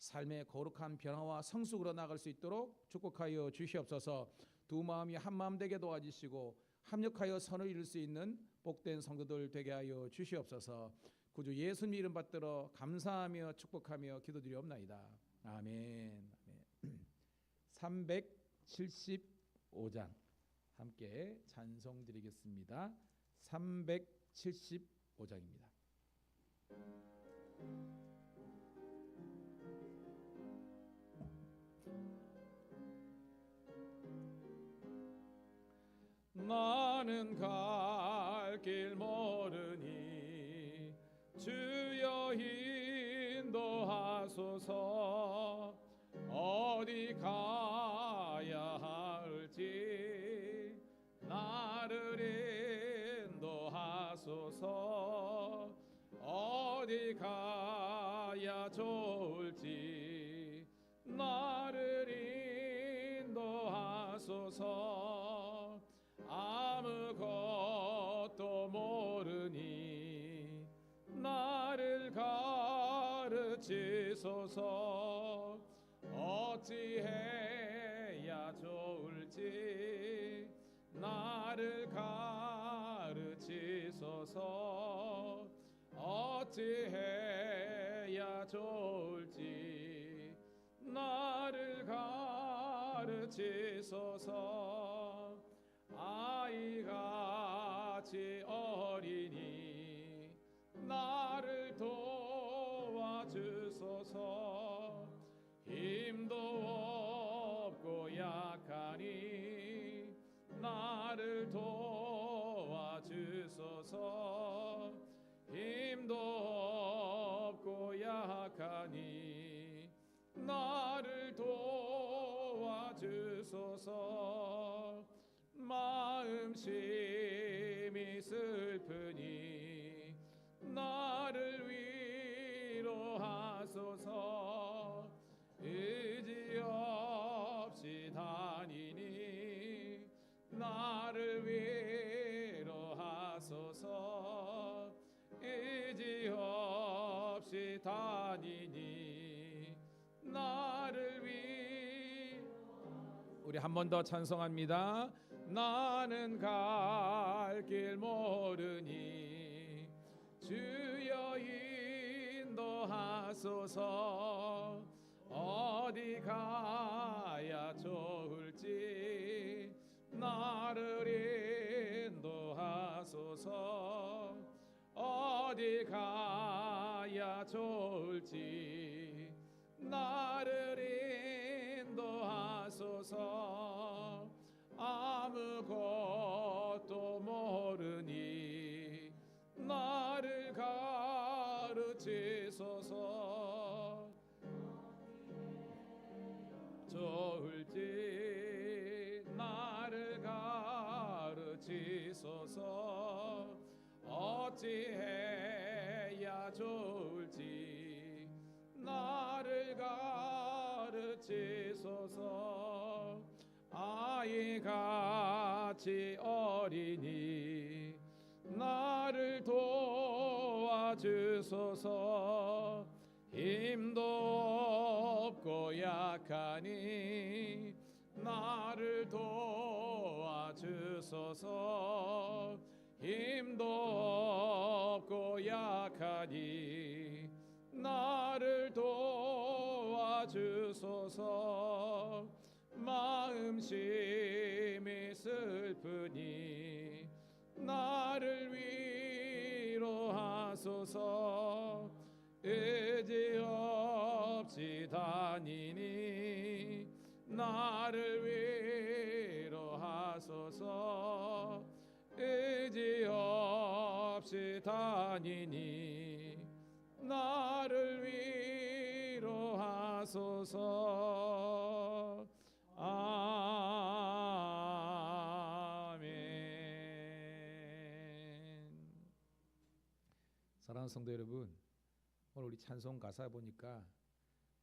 삶의 거룩한 변화와 성숙으로 나갈 수 있도록 축복하여 주시옵소서. 두 마음이 한 마음 되게 도와주시고 합력하여 선을 이룰 수 있는 복된 성도들 되게 하여 주시옵소서. 구주 예수님 이름 받들어 감사하며 축복하며 기도드리옵나이다. 아멘. 아멘. 375장 함께 찬송 드리겠습니다. 375장입니다. 나는 갈 길 모르니 주여 인도하소서. 어디 가야 할지 나를 인도하소서. 어디 가야 좋을지 나를 인도하소서. 아무것도 모르니 나를 가르치소서. 어찌해야 좋을지 나를 가르치소서. 어찌해야 좋을지 나를 가르치소서. 아이같이 어리니 나를 도와주소서. 힘도 없고 약하니 나를 도와주소서. 힘도 없고 약하니 나를 도와주소서. 마음 심히 슬프니 나를 위로하소서. 의지 없이 다니니 나를 위로하소서. 의지 없이 다니니 나를 우리 한 번 더 찬송합니다. 나는 갈 길 모르니 주여 인도하소서. 어디 가야 좋을지 나를 인도하소서. 어디 가야 좋을지 나를 인도하소서. 아무것도 모르니 나를 가르치소서. 좋을지 나를 가르치소서. 어찌해야 좋을지 나를 가르치소서. 아이같이 어리니 나를 도와주소서. 힘도 없고 약하니 나를 도와주소서. 힘도 없고 약하니 나를 도와주소서. 마음 심히 슬프니 나를 위로하소서. 의지 없이 다니니 나를 위로하소서. 의지 없이 다니니 나를 위로하소서. 아멘. 사랑하는 성도 여러분, 오늘 우리 찬송 가사 보니까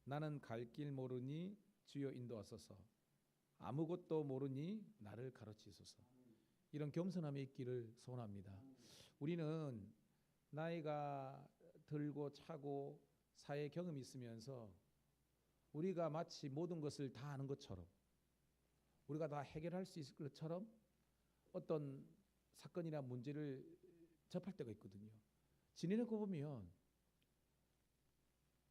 나는 갈 길 모르니 주여 인도하소서. 아무것도 모르니 나를 가르치소서. 이런 겸손함이 있기를 소원합니다. 우리는 나이가 들고 차고 사회 경험이 있으면서 우리가 마치 모든 것을 다 아는 것처럼, 우리가 다 해결할 수 있을 것처럼 어떤 사건이나 문제를 접할 때가 있거든요. 지내놓고 보면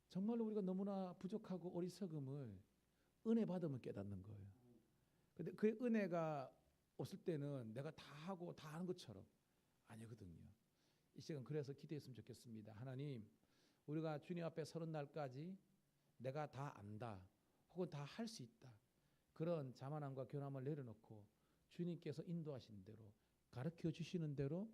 정말로 우리가 너무나 부족하고 어리석음을 은혜 받으면 깨닫는 거예요. 근데 그 은혜가 없을 때는 내가 다 하고 다 아는 것처럼 아니거든요. 이 시간 그래서 기도했으면 좋겠습니다. 하나님, 우리가 주님 앞에 서는 날까지 내가 다 안다 혹은 다 할 수 있다, 그런 자만함과 교만함을 내려놓고 주님께서 인도하시는 대로, 가르쳐 주시는 대로,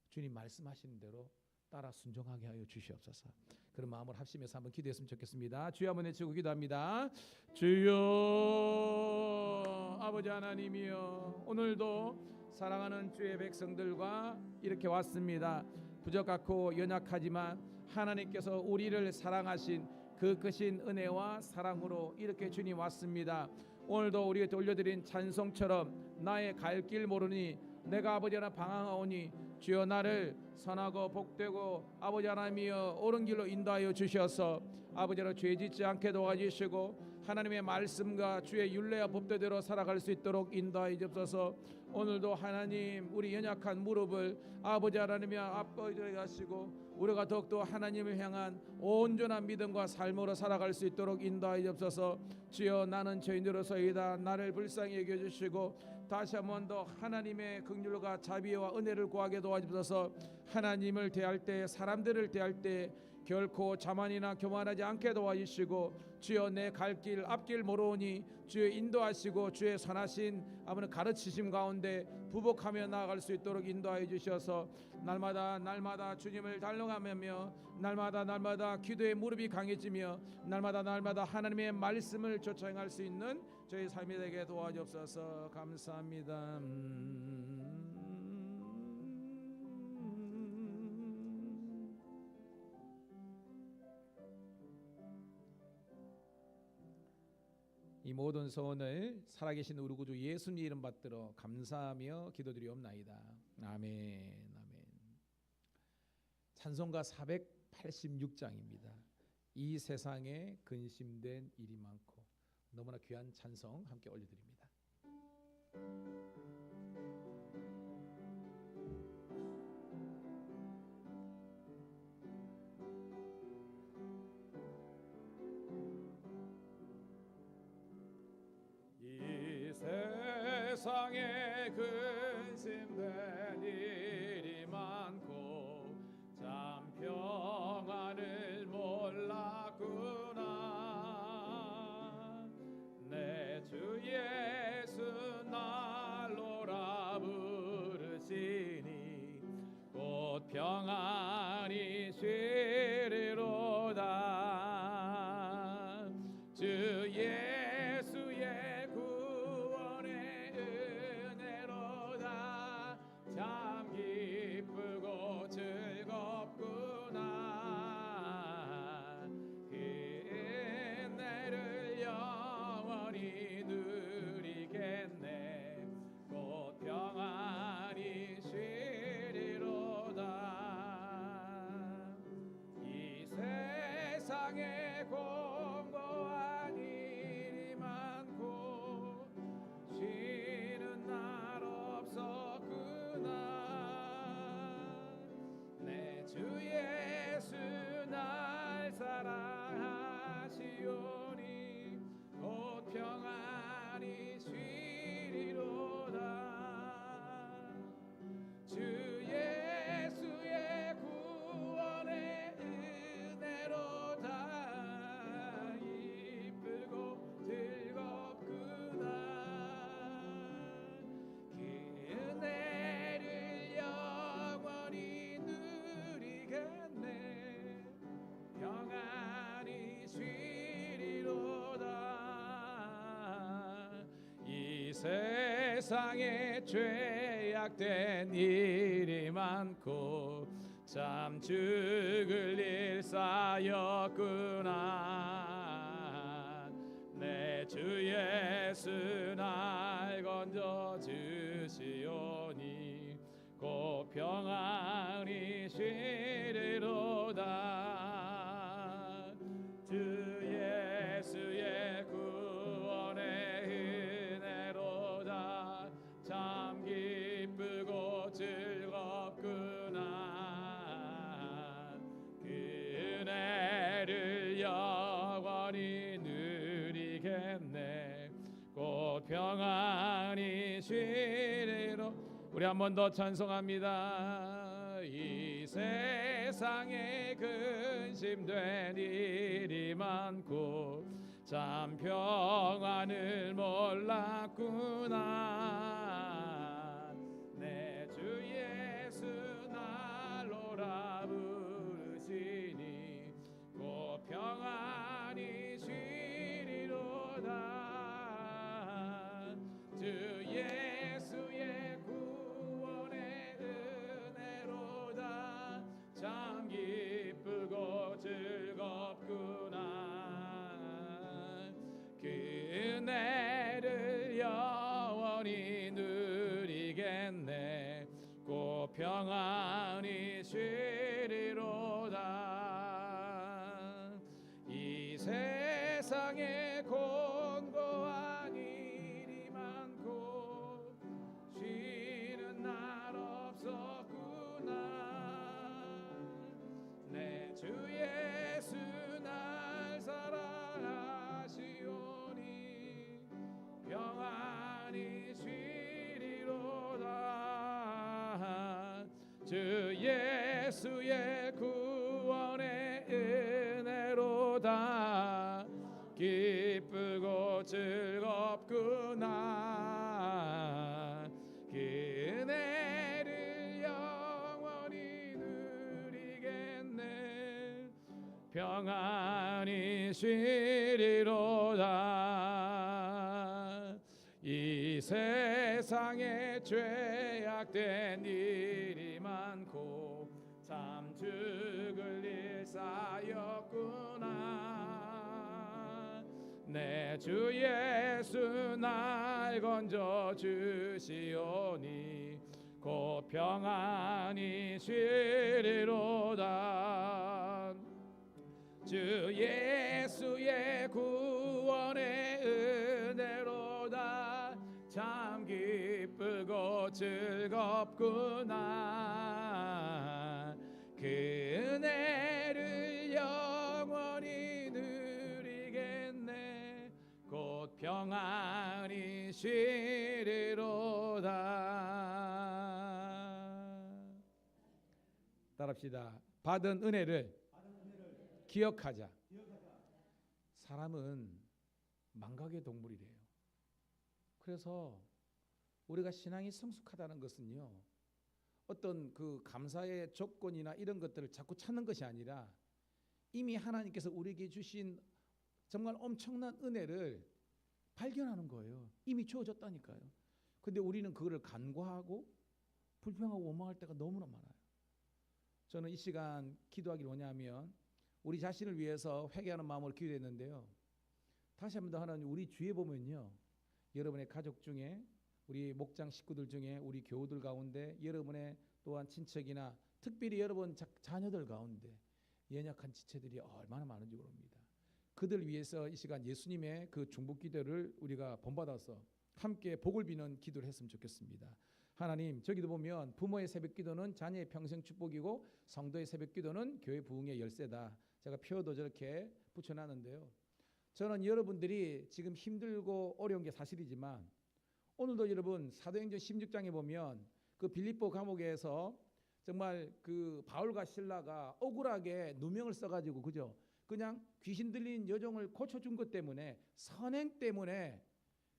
주님 말씀하시는 대로 따라 순종하게 하여 주시옵소서. 그런 마음을 합심해서 한번 기도했으면 좋겠습니다. 주여 한번 외치고 기도합니다. 주여, 아버지 하나님이여, 오늘도 사랑하는 주의 백성들과 이렇게 왔습니다. 부족하고 연약하지만 하나님께서 우리를 사랑하신 그 크신 은혜와 사랑으로 이렇게 주님 왔습니다. 오늘도 우리에게 올려드린 찬송처럼 나의 갈 길 모르니 내가 아버지 하나 방황하오니 주여 나를 선하고 복되고 아버지 하나님이여 옳은 길로 인도하여 주셔서 아버지 하나 죄 짓지 않게 도와주시고 하나님의 말씀과 주의 율례와 법도대로 살아갈 수 있도록 인도하여 주옵소서. 오늘도 하나님 우리 연약한 무릎을 아버지 하나님이 앞버리게 하시고 우리가 더욱더 하나님을 향한 온전한 믿음과 삶으로 살아갈 수 있도록 인도하여 주옵소서. 주여 나는 죄인으로서이다. 나를 불쌍히 여겨주시고 다시 한 번 더 하나님의 긍휼과 자비와 은혜를 구하게 도와주옵소서. 하나님을 대할 때, 사람들을 대할 때 결코 자만이나 교만하지 않게 도와주시고 주여 내 갈 길 앞길 모르오니 주여 인도하시고 주의 선하신 아버지 가르치심 가운데 부복하며 나아갈 수 있도록 인도하여 주셔서 날마다 주님을 달려가며 날마다 기도의 무릎이 강해지며 날마다 하나님의 말씀을 쫓아 행할 수 있는 저희 삶이 되게 도와주옵소서. 감사합니다. 이 모든 소원을 살아계신 우리 구주 예수님 이름 받들어 감사하며 기도드리옵나이다. 아멘. 아멘. 찬송가 486장입니다. 이 세상에 근심된 일이 많고. 너무나 귀한 찬송 함께 올려드립니다. 세상에 근심된 일이 많고 참 평안을 몰랐구나. 내 주 예수 날로라 부르시니 곧 평안이 쉬리로다. 주 예수의 참 기쁘고 즐겁구나. 그 은혜를 영원히 누리겠네. 곧 평안히 쉬리로다. 이 세상에 공고한 일이 많고 쉬는 날 없었구나. 주 예수 날 사랑하시오니 곧 평안히 쉬리로다. 주 예수의 구원의 은혜로다. 기쁘고 즐겁구나. 그 은혜를 영원히 평안히 쉬리로다. 이 세상에 죄악된 일이 많고 참 죽을 일 쌓였구나. 내 주 예수 날 건져 주시오니 곧 평안히 쉬리로다. 주 예수의 평안히 쉬리로. 우리 한 번 더 찬송합니다. 이 세상에 근심된 일이 많고 참 평안을 몰랐구나. 내 주 예수 날로라 부르시니 곧 평안히 쉬리로다. 주 예수의 구원의 은혜로다. 참 기쁘고 즐겁구나. 그 은혜를 영원히 누리겠네. 곧 평안히 쉬리로다. 이 세상에 곤고한 일이 많고 쉬는 날 없었구나. 내 주 예수 날 사랑하시오니 평안히 쉬리로다. 주 예수의 구원의 은혜로다. 기쁘고 즐겁구나. 그 은혜를 영원히 누리겠네. 평안히 쉬리로다. 이 세상에 죄악된 일이 많고 참 죽을 일 쌓였구나. 내 주 예수 날 건져 주시오니 곧 평안히 쉬리로다. 주 예수의 구원의 은혜로다. 참 기쁘고 즐겁구나. 그 은혜를 영원히 누리겠네. 곧 평안히 쉬리로다. 따라합시다. 받은 은혜를 기억하자. 사람은 망각의 동물이래요. 그래서 우리가 신앙이 성숙하다는 것은요, 어떤 그 감사의 조건이나 이런 것들을 자꾸 찾는 것이 아니라 이미 하나님께서 우리에게 주신 정말 엄청난 은혜를 발견하는 거예요. 이미 주어졌다니까요. 근데 우리는 그거를 간과하고 불평하고 원망할 때가 너무나 많아요. 저는 이 시간 기도하기를 원하면 우리 자신을 위해서 회개하는 마음으로 기도했는데요. 다시 한번 더 하나님, 우리 주위에 보면요, 여러분의 가족 중에, 우리 목장 식구들 중에, 우리 교우들 가운데, 여러분의 또한 친척이나 특별히 여러분 자녀들 가운데 연약한 지체들이 얼마나 많은지 모릅니다. 그들 위해서 이 시간 예수님의 그 중보 기도를 우리가 본받아서 함께 복을 비는 기도를 했으면 좋겠습니다. 하나님, 저기도 보면 부모의 새벽 기도는 자녀의 평생 축복이고 성도의 새벽 기도는 교회 부흥의 열쇠다. 제가 표도 저렇게 붙여놨는데요. 저는 여러분들이 지금 힘들고 어려운 게 사실이지만 오늘도 여러분 사도행전 16장에 보면 그 빌립보 감옥에서 정말 그 바울과 실라가 억울하게 누명을 써가지고, 그죠? 그냥 귀신 들린 여종을 고쳐준 것 때문에, 선행 때문에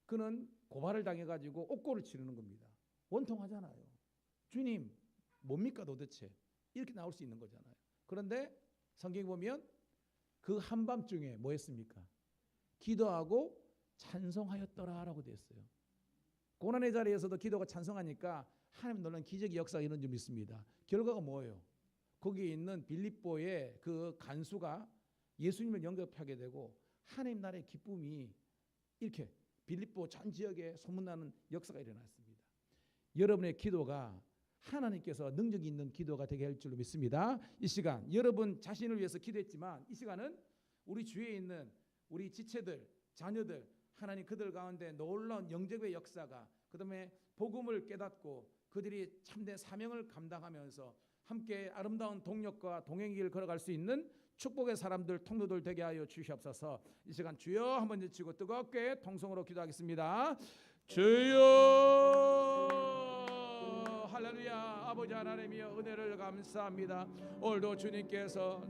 그는 고발을 당해가지고 옥고를 치르는 겁니다. 원통하잖아요. 주님 뭡니까 도대체? 이렇게 나올 수 있는 거잖아요. 그런데 성경에 보면 그 한밤중에 뭐 했습니까? 기도하고 찬송하였더라라고 되어 있어요. 고난의 자리에서도 기도가 찬송하니까 하나님 놀란 기적의 역사가 이런 줄 믿습니다. 결과가 뭐예요? 거기에 있는 빌립보의 그 간수가 예수님을 영접하게 되고 하나님 나라의 기쁨이 이렇게 빌립보 전 지역에 소문나는 역사가 일어났습니다. 여러분의 기도가 하나님께서 능력 있는 기도가 되게 할 줄로 믿습니다. 이 시간 여러분 자신을 위해서 기도했지만 이 시간은 우리 주위에 있는 우리 지체들, 자녀들, 하나님 그들 가운데 놀라운 영접의 역사가, 그다음에 복음을 깨닫고 그들이 참된 사명을 감당하면서 함께 아름다운 동력과 동행의 길을 걸어갈 수 있는 축복의 사람들 통로들 되게 하여 주시옵소서. 이 시간 주여 한번 외치고 뜨겁게 통성으로 기도하겠습니다. 주여 할렐루야. 아버지 하나님이여 은혜를 감사합니다. 오늘도 주님께서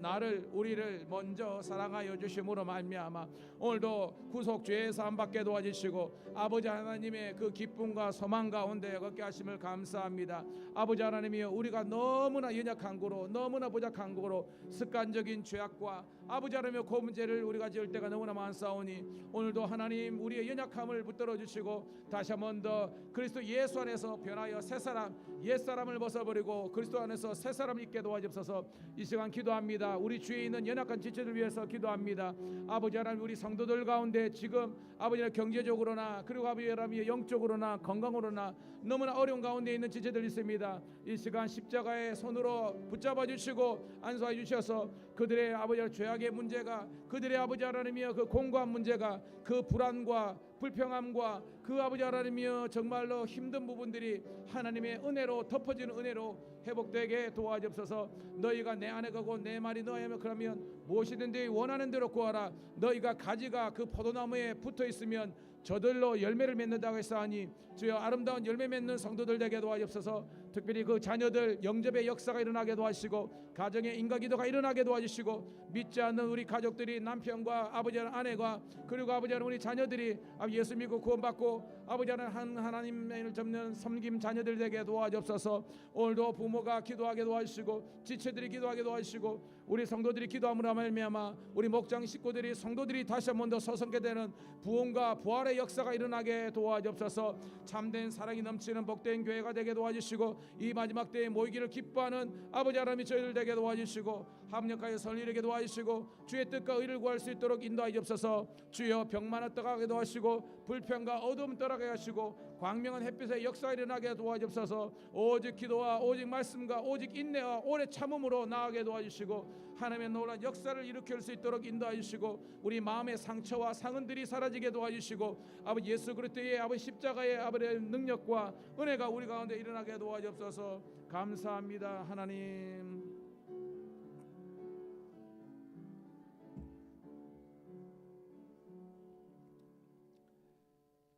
우리를 먼저 사랑하여 주심으로 말미암아 오늘도 구속 죄 사함 받게 도와주시고 아버지 하나님의 그 기쁨과 소망 가운데 걷게 하심을 감사합니다. 아버지 하나님이여 우리가 너무나 연약한 거로 너무나 부족한 거로 습관적인 죄악과 아버지 하나님의 그 문제를 우리가 지을 때가 너무나 많사오니 오늘도 하나님 우리의 연약함을 붙들어 주시고 다시 한 번 더 그리스도 예수 안에서 변하여 새 사람 옛사람을 벗어버리고 그리스도 안에서 새 사람을 있게 도와주옵소서. 이 시간 기도합니다. 우리 주위에 있는 연약한 지체들 위해서 기도합니다. 아버지 하나님 우리 성도들 가운데 지금 아버지 하나님 경제적으로나 그리고 아버지 하나님 영적으로나 건강으로나 너무나 어려운 가운데 있는 지체들 있습니다. 이 시간 십자가의 손으로 붙잡아 주시고 안수해 주셔서 그들의 아버지 하나님 죄악의 문제가 그들의 아버지 하나님이여 그 공고한 문제가 그 불안과 불평함과 그 아버지 하나님이여 정말로 힘든 부분들이 하나님의 은혜로 덮어지는 은혜로 회복되게 도와주옵소서. 너희가 내 안에 거고 내 말이 너희 안에 그러면 무엇이든지 원하는 대로 구하라. 너희가 가지가 그 포도나무에 붙어 있으면 저들로 열매를 맺는다고 했사오니 주여 아름다운 열매 맺는 성도들 되게 도와주옵소서. 특별히 그 자녀들 영접의 역사가 일어나게 도와주시고 가정의 인과기도가 일어나게 도와주시고 믿지 않는 우리 가족들이 남편과 아버지 아내가 그리고 아버지 우리 자녀들이 예수 믿고 구원받고 아버지 하나님을 접는 섬김 자녀들 되게 도와주옵소서. 오늘도 부모가 기도하게 도와주시고 지체들이 기도하게 도와주시고 우리 성도들이 기도함으로 말미암아 우리 목장 식구들이 성도들이 다시 한 번 더 서성게 되는 부흥과 부활의 역사가 일어나게 도와주옵소서. 참된 사랑이 넘치는 복된 교회가 되게 도와주시고 이 마지막 때에 모이기를 기뻐하는 아버지 하나님이 저희들 되게 도와주시고 합력하여 선리되게 도와주시고 주의 뜻과 의를 구할 수 있도록 인도하여 주옵소서. 주여 병만을 떠나게 도와주시고 불평과 어두움 떠나게 하시고 광명한 햇빛의 역사가 일어나게 도와주옵소서. 오직 기도와 오직 말씀과 오직 인내와 오래 참음으로 나아가게 도와주시고 하나님의 놀라운 역사를 일으킬 수 있도록 인도하여 주시고 우리 마음의 상처와 상흔들이 사라지게 도와주시고 아버지 예수 그리스도의 아버지 십자가의 아버지 능력과 은혜가 우리 가운데 일어나게 도와주옵소서. 감사합니다 하나님.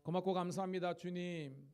고맙고 감사합니다 주님.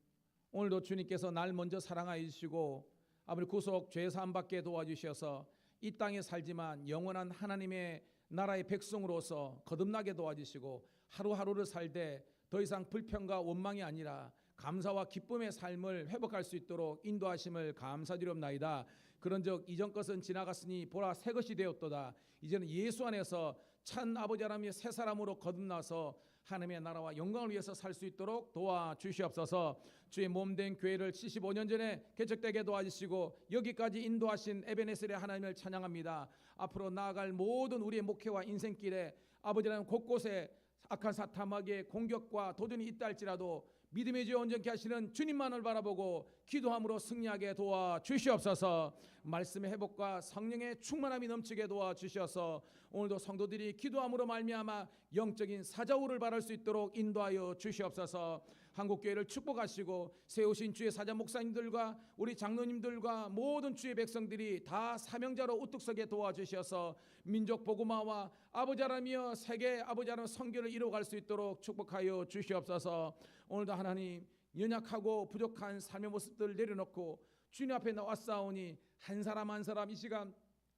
오늘도 주님께서 날 먼저 사랑하여 주시고 아버지 구속 죄사함 받게 도와주셔서 이 땅에 살지만 영원한 하나님의 나라의 백성으로서 거듭나게 도와주시고 하루하루를 살되 더 이상 불평과 원망이 아니라 감사와 기쁨의 삶을 회복할 수 있도록 인도하심을 감사드리옵나이다. 그런즉 이전 것은 지나갔으니 보라 새 것이 되었도다. 이제는 예수 안에서 참 아버지 하나님의 새 사람으로 거듭나서 하나님의 나라와 영광을 위해서 살 수 있도록 도와주시옵소서. 주의 몸된 교회를 75년 전에 개척되게 도와주시고 여기까지 인도하신 에베네셀의 하나님을 찬양합니다. 앞으로 나아갈 모든 우리의 목회와 인생길에 아버지 하나님 곳곳에 악한 사탐하게 공격과 도전이 있다 할지라도 믿음의 주 온전케 하시는 주님만을 바라보고 기도함으로 승리하게 도와주시옵소서. 말씀의 회복과 성령의 충만함이 넘치게 도와주셔서 오늘도 성도들이 기도함으로 말미암아 영적인 사자우를 바랄 수 있도록 인도하여 주시옵소서. 한국교회를 축복하시고 세우신 주의 사자 목사님들과 우리 장로님들과 모든 주의 백성들이 다 사명자로 우뚝 서게 도와주셔서 민족 복음화와 아버지 하나님이여 세계 아버지 하나님 선교를 이루어갈 수 있도록 축복하여 주시옵소서. 오늘도 하나님 연약하고 부족한 삶의 모습들을 내려놓고 주님 앞에 나왔사오니 한 사람 한 사람 이 시간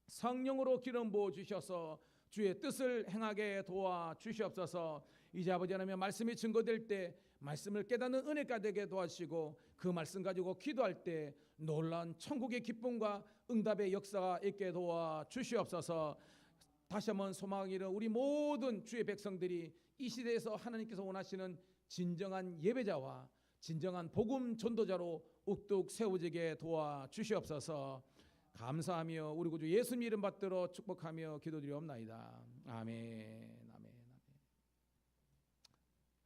성령으로 기름 부어 주셔서 주의 뜻을 행하게 도와주시옵소서. 이제 아버지 하나님 말씀이 증거될 때 말씀을 깨닫는 은혜가 되게 도와주시고 그 말씀 가지고 기도할 때 놀라운 천국의 기쁨과 응답의 역사가 있게 도와주시옵소서. 다시 한번 소망하기를 우리 모든 주의 백성들이 이 시대에서 하나님께서 원하시는 진정한 예배자와 진정한 복음 전도자로 우뚝 세워지게 도와주시옵소서. 감사하며 우리 구주 예수님 이름 받들어 축복하며 기도드리옵나이다. 아멘. 아멘.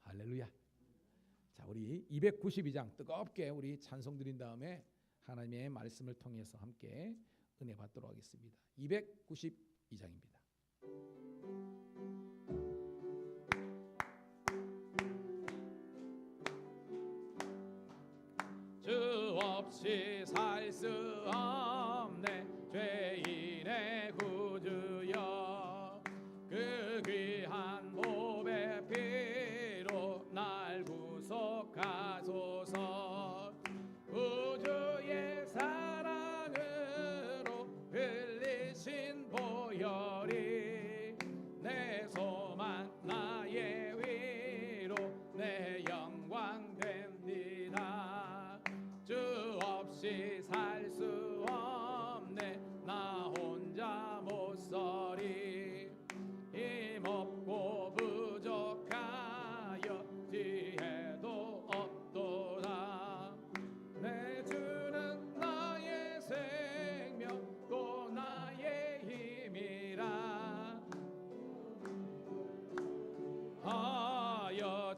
할렐루야. 자, 우리 292장 뜨겁게 우리 찬송 드린 다음에 하나님의 말씀을 통해서 함께 은혜 받도록 하겠습니다. 292장입니다. 주 없이 살 수 없네 죄인의 구주여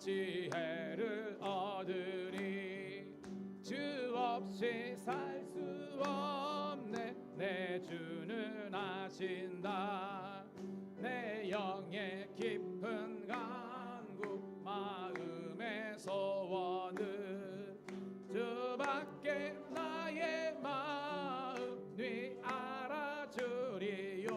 지혜를 얻으리. 주 없이 살 수 없네. 내 주는 아신다. 내 영의 깊은 간구 마음의 소원은 주밖에 나의 마음이 알아주리요.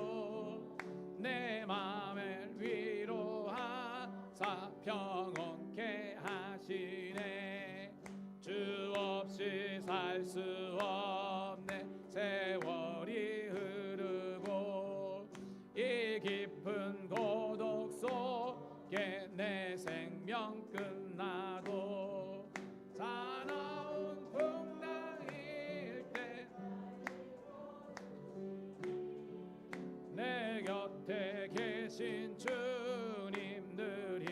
내 맘을 위로하사 평온케 하시네. 주 없이 살 수 없네. 세월이 흐르고 이 깊은 고독 속에 내 생명 끝나도 사나운 풍랑일 때 내 곁에 계신 주님들이.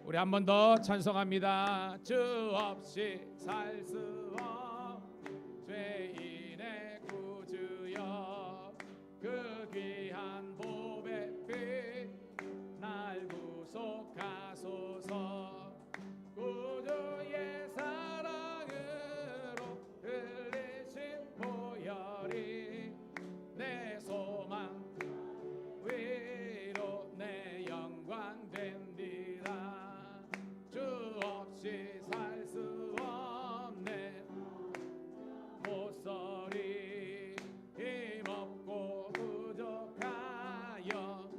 우리 한 번 더 찬송합니다. 주 없이 살 수 없는 죄인의 구주여, 그 귀한 보배 피 날 구속하소서. 구주의 사랑으로 흘리신 보혈이 내 소망 위로 내 영광 된디라. 주 없이 살 수 없네. 못서리 힘없고 부족하여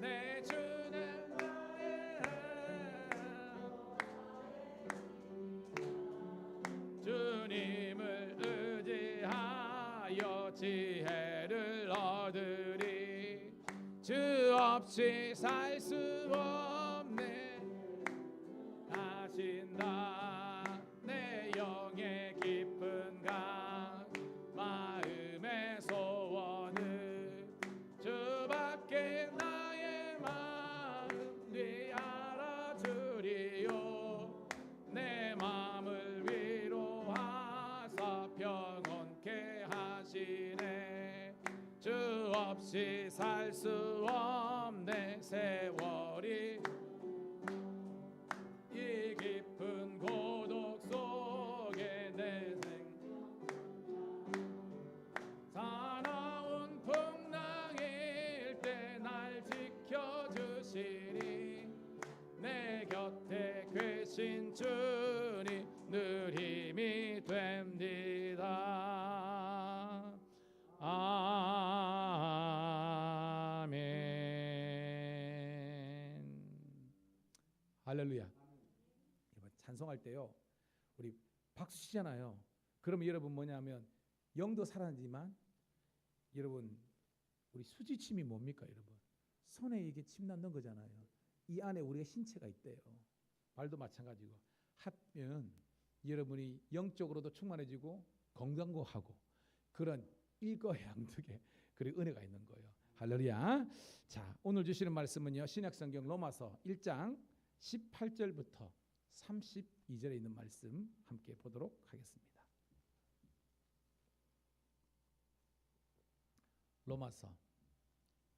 내 주는 나의 주님을 의지하여 지혜를 얻으리. 주 없이 살 수 없네 아신다. 내 영의 깊은 강 마음의 소원은 주밖에 나의 마음이 알아주리요. 내 마음을 위로하사 평온케 하시네. 주 없이 살 수 없네. 세월이 이 깊은 고독 속에 내 사나운 풍랑일 때 날 지켜주시니. 내 곁에 계신 주님 늘 힘이 됩니다. 아멘. 할렐루야. 여러분 찬송할 때요 우리 박수 치잖아요. 그러면 여러분 뭐냐면 영도 살아나지만 여러분 우리 수지침이 뭡니까 여러분? 손에 이게 침 넣는 거잖아요. 이 안에 우리의 신체가 있대요. 발도 마찬가지고 하면 여러분이 영적으로도 충만해지고 건강도 하고 그런 일거양득의 그런 은혜가 있는 거예요. 할렐루야. 자, 오늘 주시는 말씀은요 신약성경 로마서 1장 18절부터 32절에 있는 말씀 함께 보도록 하겠습니다. 로마서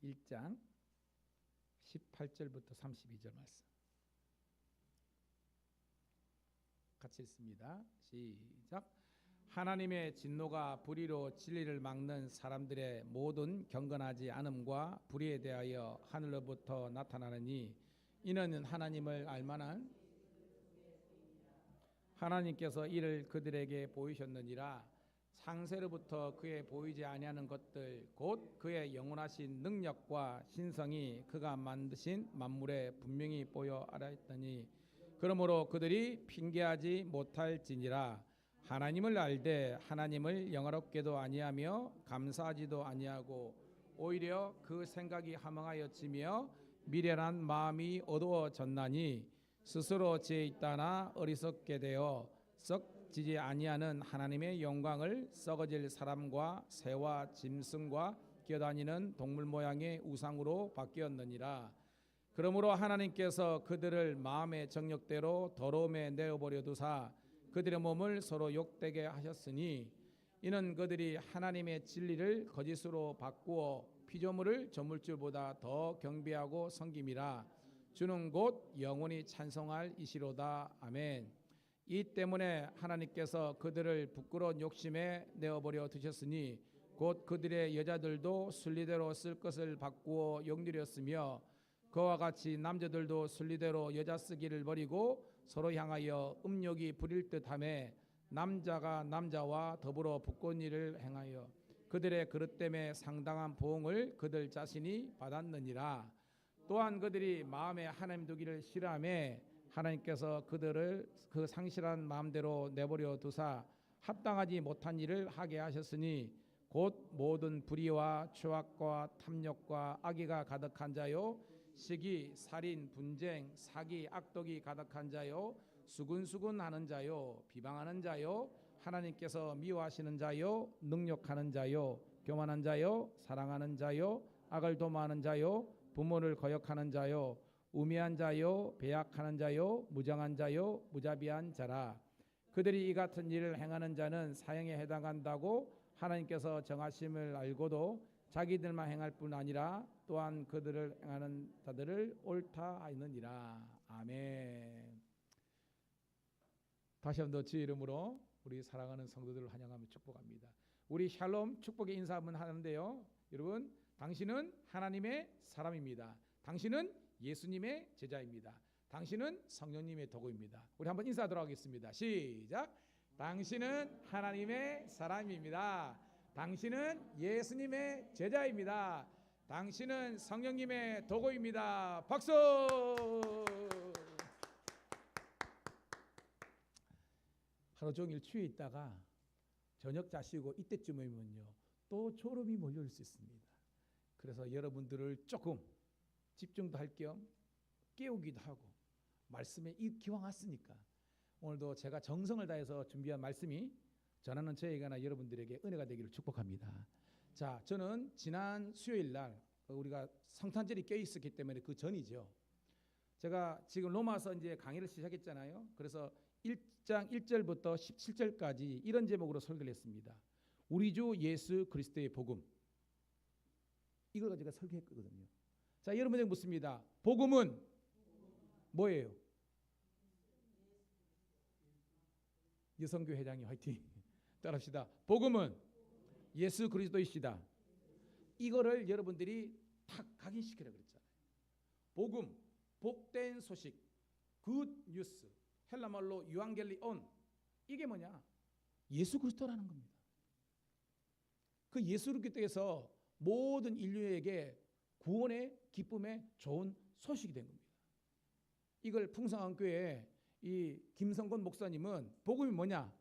1장 18절부터 32절 말씀 같이 읽습니다. 시작. 하나님의 진노가 불의로 진리를 막는 사람들의 모든 경건하지 않음과 불의에 대하여 하늘로부터 나타나느니 이는 하나님을 알만한 하나님께서 이를 그들에게 보이셨느니라. 창세로부터 그의 보이지 아니하는 것들 곧 그의 영원하신 능력과 신성이 그가 만드신 만물에 분명히 보여 알았더니 그러므로 그들이 핑계하지 못할지니라. 하나님을 알되 하나님을 영화롭게도 아니하며 감사하지도 아니하고 오히려 그 생각이 함흥하여지며 미련한 마음이 어두워졌나니 스스로 지혜 있다나 어리석게 되어 썩지지 아니하는 하나님의 영광을 썩어질 사람과 새와 짐승과 기어다니는 동물 모양의 우상으로 바뀌었느니라. 그러므로 하나님께서 그들을 마음의 정욕대로 더러움에 내어버려 두사 그들의 몸을 서로 욕되게 하셨으니 이는 그들이 하나님의 진리를 거짓으로 바꾸어 피조물을 조물주보다 더 경배하고 섬김이라. 주는 곧 영원히 찬송할 이시로다. 아멘. 이 때문에 하나님께서 그들을 부끄러운 욕심에 내어버려 두셨으니 곧 그들의 여자들도 순리대로 쓸 것을 바꾸어 욕nu렸으며 그와 같이 남자들도 순리대로 여자 쓰기를 버리고 서로 향하여 음욕이 부릴 듯하며 남자가 남자와 더불어 부끄러운 일을 행하여 그들의 그릇 때문에 상당한 보응을 그들 자신이 받았느니라. 또한 그들이 마음에 하나님 두기를 싫어하며 하나님께서 그들을 그 상실한 마음대로 내버려 두사 합당하지 못한 일을 하게 하셨으니 곧 모든 불의와 추악과 탐욕과 악의가 가득한 자요 시기, 살인, 분쟁, 사기, 악독이 가득한 자요 수군수군하는 자요 비방하는 자요 하나님께서 미워하시는 자요 능욕하는 자요 교만한 자요 사랑하는 자요 악을 도모하는 자요 부모를 거역하는 자요 우매한 자요 배약하는 자요 무정한 자요 무자비한 자라. 그들이 이 같은 일을 행하는 자는 사형에 해당한다고 하나님께서 정하심을 알고도 자기들만 행할 뿐 아니라 또한 그들을 행하는 자들을 옳다 하느니라. 아멘. 다시 한번 더 주의 이름으로 우리 사랑하는 성도들을 환영하며 축복합니다. 우리 샬롬 축복의 인사 한번 하는데요. 여러분, 당신은 하나님의 사람입니다. 당신은 예수님의 제자입니다. 당신은 성령님의 도구입니다. 우리 한번 인사하도록 하겠습니다. 시작. 당신은 하나님의 사람입니다. 당신은 예수님의 제자입니다. 당신은 성령님의 도구입니다. 박수. 하루 종일 취해 있다가 저녁 자시고 이때쯤이면요 또 졸음이 몰려올 수 있습니다. 그래서 여러분들을 조금 집중도 할 겸 깨우기도 하고 말씀에 기왕 왔으니까 오늘도 제가 정성을 다해서 준비한 말씀이 전하는 저에게나 여러분들에게 은혜가 되기를 축복합니다. 자, 저는 지난 수요일 날 우리가 성탄절이 껴 있었기 때문에 그 전이죠. 제가 지금 로마서 이제 강의를 시작했잖아요. 그래서 1장 1절부터 17절까지 이런 제목으로 설교를 했습니다. 우리 주 예수 그리스도의 복음. 이걸 가지고 제가 설교했거든요. 자, 여러분에게 묻습니다. 복음은 뭐예요? 여성교 회장이 화이팅. 따라합시다. 복음은 예수 그리스도이시다. 이거를 여러분들이 탁 각인시키라 그랬잖아요. 복음, 복된 소식, 굿 뉴스, 헬라말로 유앙겔리온. 이게 뭐냐? 예수 그리스도라는 겁니다. 그 예수 그리스도에서 모든 인류에게 구원의 기쁨의 좋은 소식이 된 겁니다. 이걸 풍성한 교회 이 김성건 목사님은 복음이 뭐냐?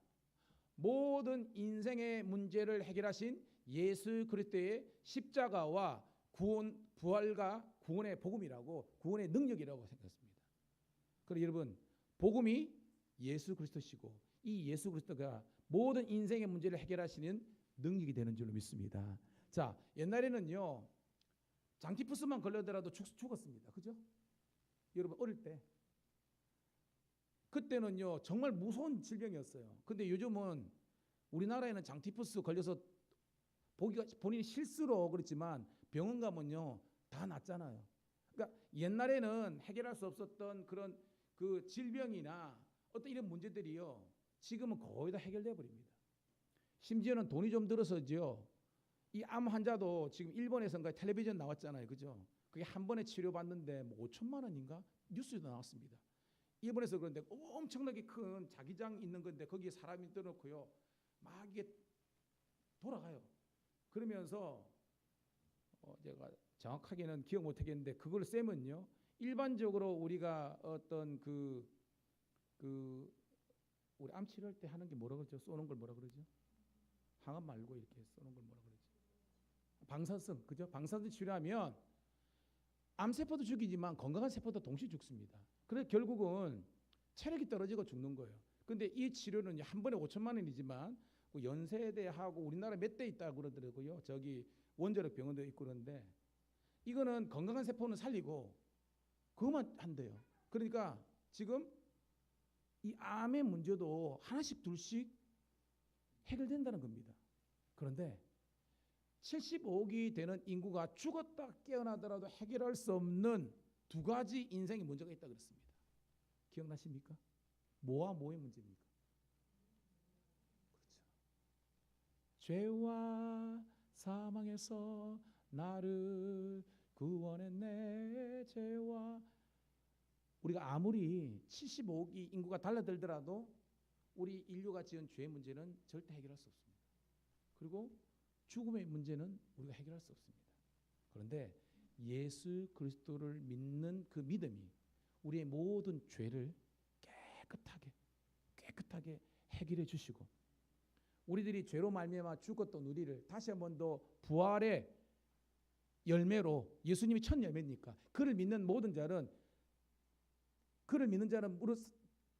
모든 인생의 문제를 해결하신 예수 그리스도의 십자가와 구원, 부활과 구원의 복음이라고, 구원의 능력이라고 생각했습니다. 그래서 여러분, 복음이 예수 그리스도시고 이 예수 그리스도가 모든 인생의 문제를 해결하시는 능력이 되는 줄로 믿습니다. 자, 옛날에는요 장티푸스만 걸려더라도 죽었습니다. 그죠? 여러분 어릴 때 그때는요 정말 무서운 질병이었어요. 근데 요즘은 우리나라에는 장티푸스 걸려서 보기가 본인이 실수로 그렇지만 병원 가면요 다 낫잖아요. 그러니까 옛날에는 해결할 수 없었던 그런 그 질병이나 어떤 이런 문제들이요 지금은 거의 다 해결돼 버립니다. 심지어는 돈이 좀 들어서죠. 이 암 환자도 지금 일본에서인가 텔레비전 나왔잖아요. 그죠? 그게 한 번에 치료받는데 뭐 5천만 원인가? 뉴스에도 나왔습니다. 일본에서 그런데 엄청나게 큰 자기장 있는 건데 거기에 사람이 떠놓고요. 막 이게 돌아가요. 그러면서 제가 정확하게는 기억 못 하겠는데 그걸 쌤은요. 일반적으로 우리가 어떤 우리 암 치료할 때 하는 게 뭐라 그러죠? 쏘는 걸 뭐라 그러죠? 항암 말고 이렇게 쏘는 걸 뭐라 그러죠? 방사성, 그죠? 방사성 치료하면 암세포도 죽이지만 건강한 세포도 동시에 죽습니다. 그래서 결국은 체력이 떨어지고 죽는 거예요. 근데 이 치료는 한 번에 5천만 원이지만 연세대하고 우리나라 몇 대 있다고 그러더라고요. 저기 원자력 병원도 있고 그런데 이거는 건강한 세포는 살리고 그것만 한대요. 그러니까 지금 이 암의 문제도 하나씩 둘씩 해결된다는 겁니다. 그런데 75억이 되는 인구가 죽었다 깨어나더라도 해결할 수 없는 두 가지 인생의 문제가 있다 그랬습니다. 기억나십니까? 뭐와 뭐의 문제입니까? 그렇죠. 죄와 사망에서 나를 구원했네. 죄와 우리가 아무리 75억이 인구가 달라들더라도 우리 인류가 지은 죄의 문제는 절대 해결할 수 없습니다. 그리고 죽음의 문제는 우리가 해결할 수 없습니다. 그런데 예수 그리스도를 믿는 그 믿음이 우리의 모든 죄를 깨끗하게 해결해 주시고 우리들이 죄로 말미암아 죽었던 우리를 다시 한 번 더 부활의 열매로 예수님이 첫 열매니까 그를 믿는 모든 자는 무릇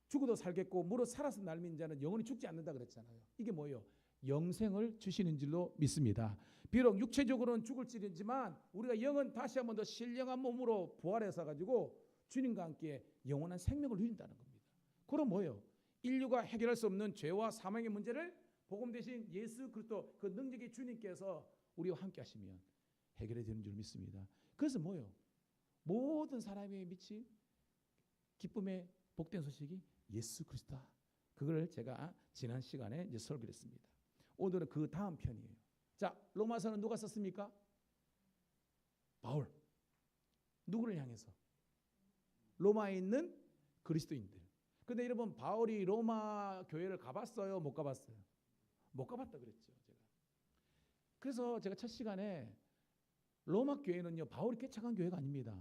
죽어도 살겠고 무릇 살아서 날 믿는 자는 영원히 죽지 않는다 그랬잖아요. 이게 뭐예요? 영생을 주시는 줄로 믿습니다. 비록 육체적으로는 죽을지지만 우리가 영은 다시 한 번 더 신령한 몸으로 부활해서 가지고 주님과 함께 영원한 생명을 누린다는 겁니다. 그럼 뭐예요? 인류가 해결할 수 없는 죄와 사망의 문제를 복음 대신 예수 그리스도 그 능력의 주님께서 우리와 함께 하시면 해결해 되는 줄 믿습니다. 그래서 뭐예요? 모든 사람의 미친 기쁨의 복된 소식이 예수 그리스도다. 그걸 제가 지난 시간에 이제 설교를 했습니다. 오늘은 그 다음 편이에요. 자, 로마서는 누가 썼습니까? 바울. 누구를 향해서? 로마에 있는 그리스도인들. 근데 여러분 바울이 로마 교회를 가봤어요? 못 가봤어요? 못 가봤다 그랬죠. 그래서 제가 첫 시간에 로마 교회는요 바울이 개척한 교회가 아닙니다.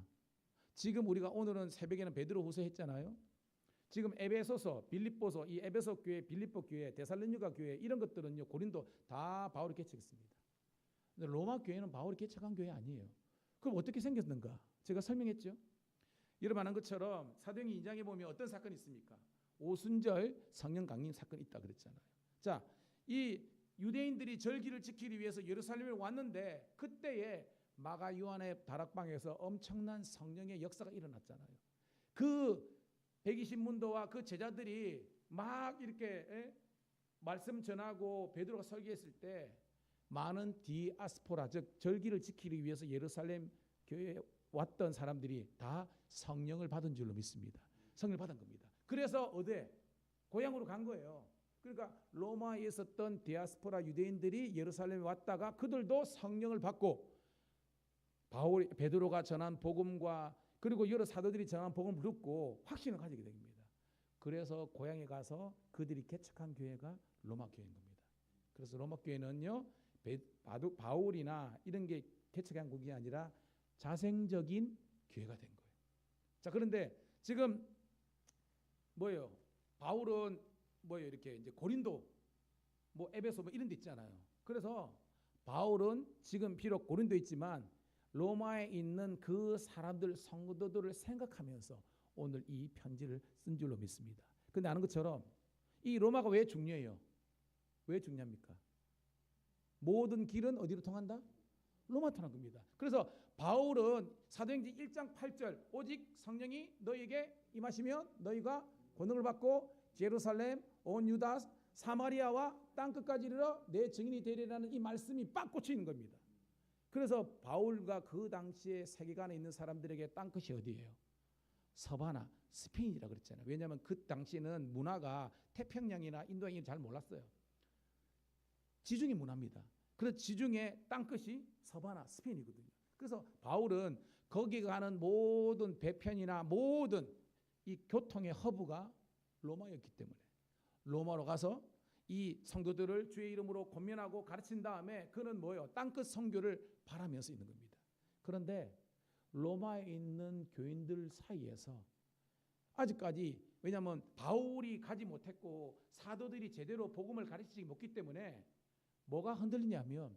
지금 우리가 오늘은 새벽에는 베드로후서 했잖아요. 지금 에베소서, 빌립보서, 이 에베소 교회, 빌립보 교회, 데살로니가 교회 이런 것들은요 고린도 다 바울이 개척했습니다. 근데 로마 교회는 바울이 개척한 교회 아니에요. 그럼 어떻게 생겼는가? 제가 설명했죠. 여러분 아는 것처럼 사도행전 2장에 보면 어떤 사건이 있습니까? 오순절 성령 강림 사건이 있다 그랬잖아요. 자, 이 유대인들이 절기를 지키기 위해서 예루살렘에 왔는데 그때에 마가 요한의 다락방에서 엄청난 성령의 역사가 일어났잖아요. 그 120문도와 그 제자들이 막 이렇게 말씀 전하고 베드로가 설교했을 때 많은 디아스포라 즉 절기를 지키기 위해서 예루살렘 교회에 왔던 사람들이 다 성령을 받은 줄로 믿습니다. 성령을 받은 겁니다. 그래서 어디 고향으로 간 거예요. 그러니까 로마에 있었던 디아스포라 유대인들이 예루살렘에 왔다가 그들도 성령을 받고 베드로가 전한 복음과 그리고 여러 사도들이 전한 복음을 듣고 확신을 가지게 됩니다. 그래서 고향에 가서 그들이 개척한 교회가 로마 교회인 겁니다. 그래서 로마 교회는요 바울이나 이런 게 개척한 곡이 아니라 자생적인 교회가 된 거예요. 자, 그런데 지금 뭐예요? 바울은 뭐예요? 이렇게 이제 고린도, 뭐 에베소 뭐 이런 데 있잖아요. 그래서 바울은 지금 비록 고린도에 있지만 로마에 있는 그 사람들 성도들을 생각하면서 오늘 이 편지를 쓴 줄로 믿습니다. 근데 아는 것처럼 이 로마가 왜 중요해요? 왜 중요합니까? 모든 길은 어디로 통한다? 로마 통한 겁니다. 그래서 바울은 사도행전 1장 8절 오직 성령이 너희에게 임하시면 너희가 권능을 받고 예루살렘 온 유다 사마리아와 땅끝까지 이르러 내 증인이 되리라는 이 말씀이 빡 꽂혀 있는 겁니다. 그래서 바울과 그 당시에 세계관에 있는 사람들에게 땅끝이 어디예요? 서바나, 스페인이라고 그랬잖아요. 왜냐하면 그 당시에는 문화가 태평양이나 인도양이 잘 몰랐어요. 지중해 문화입니다. 그래서 지중해 땅끝이 서바나, 스페인이거든요. 그래서 바울은 거기 가는 모든 배편이나 모든 이 교통의 허브가 로마였기 때문에 로마로 가서 이 성도들을 주의 이름으로 권면하고 가르친 다음에 그는 뭐예요? 땅끝 선교를 바라면서 있는 겁니다. 그런데 로마에 있는 교인들 사이에서 아직까지 왜냐하면 바울이 가지 못했고 사도들이 제대로 복음을 가르치지 못했기 때문에 뭐가 흔들리냐면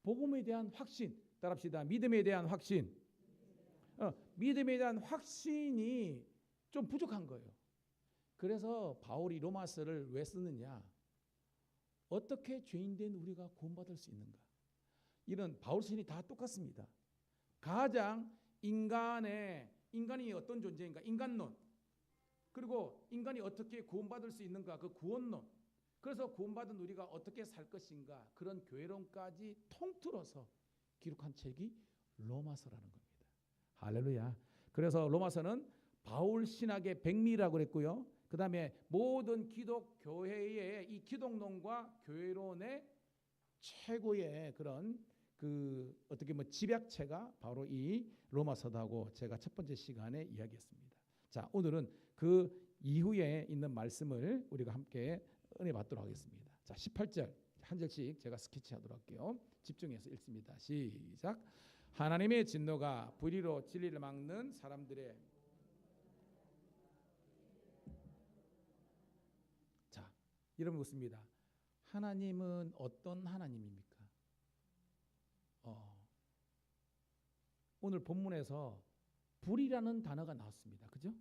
복음에 대한 확신, 따라합시다. 믿음에 대한 확신. 믿음에 대한 확신이 좀 부족한 거예요. 그래서 바울이 로마서를 왜 쓰느냐? 어떻게 죄인된 우리가 구원받을 수 있는가? 이런 바울 시인이 다 똑같습니다. 가장 인간이 어떤 존재인가? 인간론. 그리고 인간이 어떻게 구원받을 수 있는가? 그 구원론. 그래서 구원받은 우리가 어떻게 살 것인가 그런 교회론까지 통틀어서 기록한 책이 로마서라는 겁니다. 할렐루야. 그래서 로마서는 바울 신학의 백미라고 그랬고요. 그 다음에 모든 기독 교회의 이 기독론과 교회론의 최고의 그런 그 어떻게 뭐 집약체가 바로 이 로마서다고 제가 첫 번째 시간에 이야기했습니다. 자, 오늘은 그 이후에 있는 말씀을 우리가 함께 은혜 받도록 하겠습니다. 자, 18절 한 절씩 제가 스케치하도록 할게요. 집중해서 읽습니다. 시작. 하나님의 진노가 불의로 진리를 막는 사람들의 자, 여러분 묻습니다. 하나님은 어떤 하나님입니까? 오늘 본문에서 불이라는 단어가 나왔습니다. 그죠?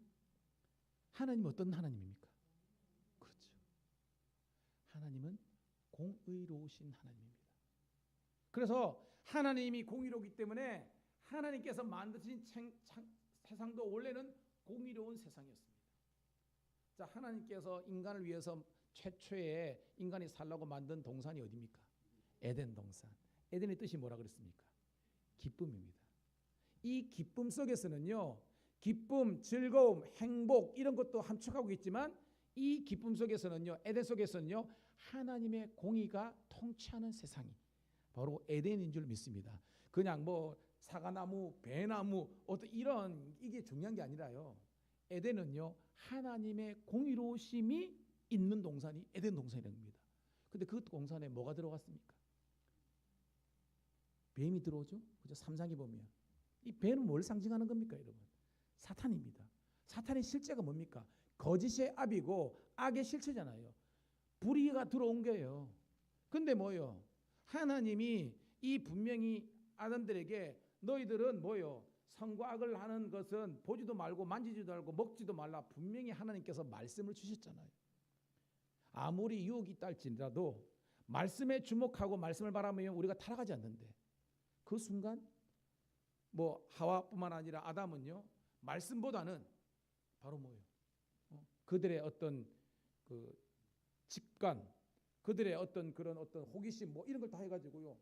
하나님 어떤 하나님입니까? 그렇죠. 하나님은 공의로우신 하나님입니다. 그래서 하나님이 공의로우기 때문에 하나님께서 만드신 세상도 원래는 공의로운 세상이었습니다. 자, 하나님께서 인간을 위해서 최초에 인간이 살라고 만든 동산이 어디입니까? 에덴 동산. 에덴의 뜻이 뭐라 그랬습니까? 기쁨입니다. 이 기쁨 속에서는요, 기쁨, 즐거움, 행복 이런 것도 함축하고 있지만 이 기쁨 속에서는요, 에덴 속에서는요, 하나님의 공의가 통치하는 세상이 바로 에덴인 줄 믿습니다. 그냥 뭐 사과나무, 배나무 어떤 이런 이게 중요한 게 아니라요. 에덴은요, 하나님의 공의로우심이 있는 동산이 에덴 동산이라는 겁니다. 근데 그 동산에 뭐가 들어갔습니까? 뱀이 들어오죠. 그죠? 3장에 보면 이 뱀은 뭘 상징하는 겁니까, 여러분? 사탄입니다. 사탄의 실제가 뭡니까? 거짓의 압이고 악의 실체잖아요. 불의가 들어온 거예요. 근데 뭐요? 하나님이 이 분명히 아담들에게 너희들은 뭐요? 선과 악을 하는 것은 보지도 말고 만지지도 말고 먹지도 말라 분명히 하나님께서 말씀을 주셨잖아요. 아무리 유혹이 있달지라도 말씀에 주목하고 말씀을 바라보면 우리가 타락하지 않는데 그 순간 뭐 하와뿐만 아니라 아담은요, 말씀보다는 바로 뭐예요? 그들의 어떤 그 직관, 그들의 어떤 그런 어떤 호기심 뭐 이런 걸 다 해가지고요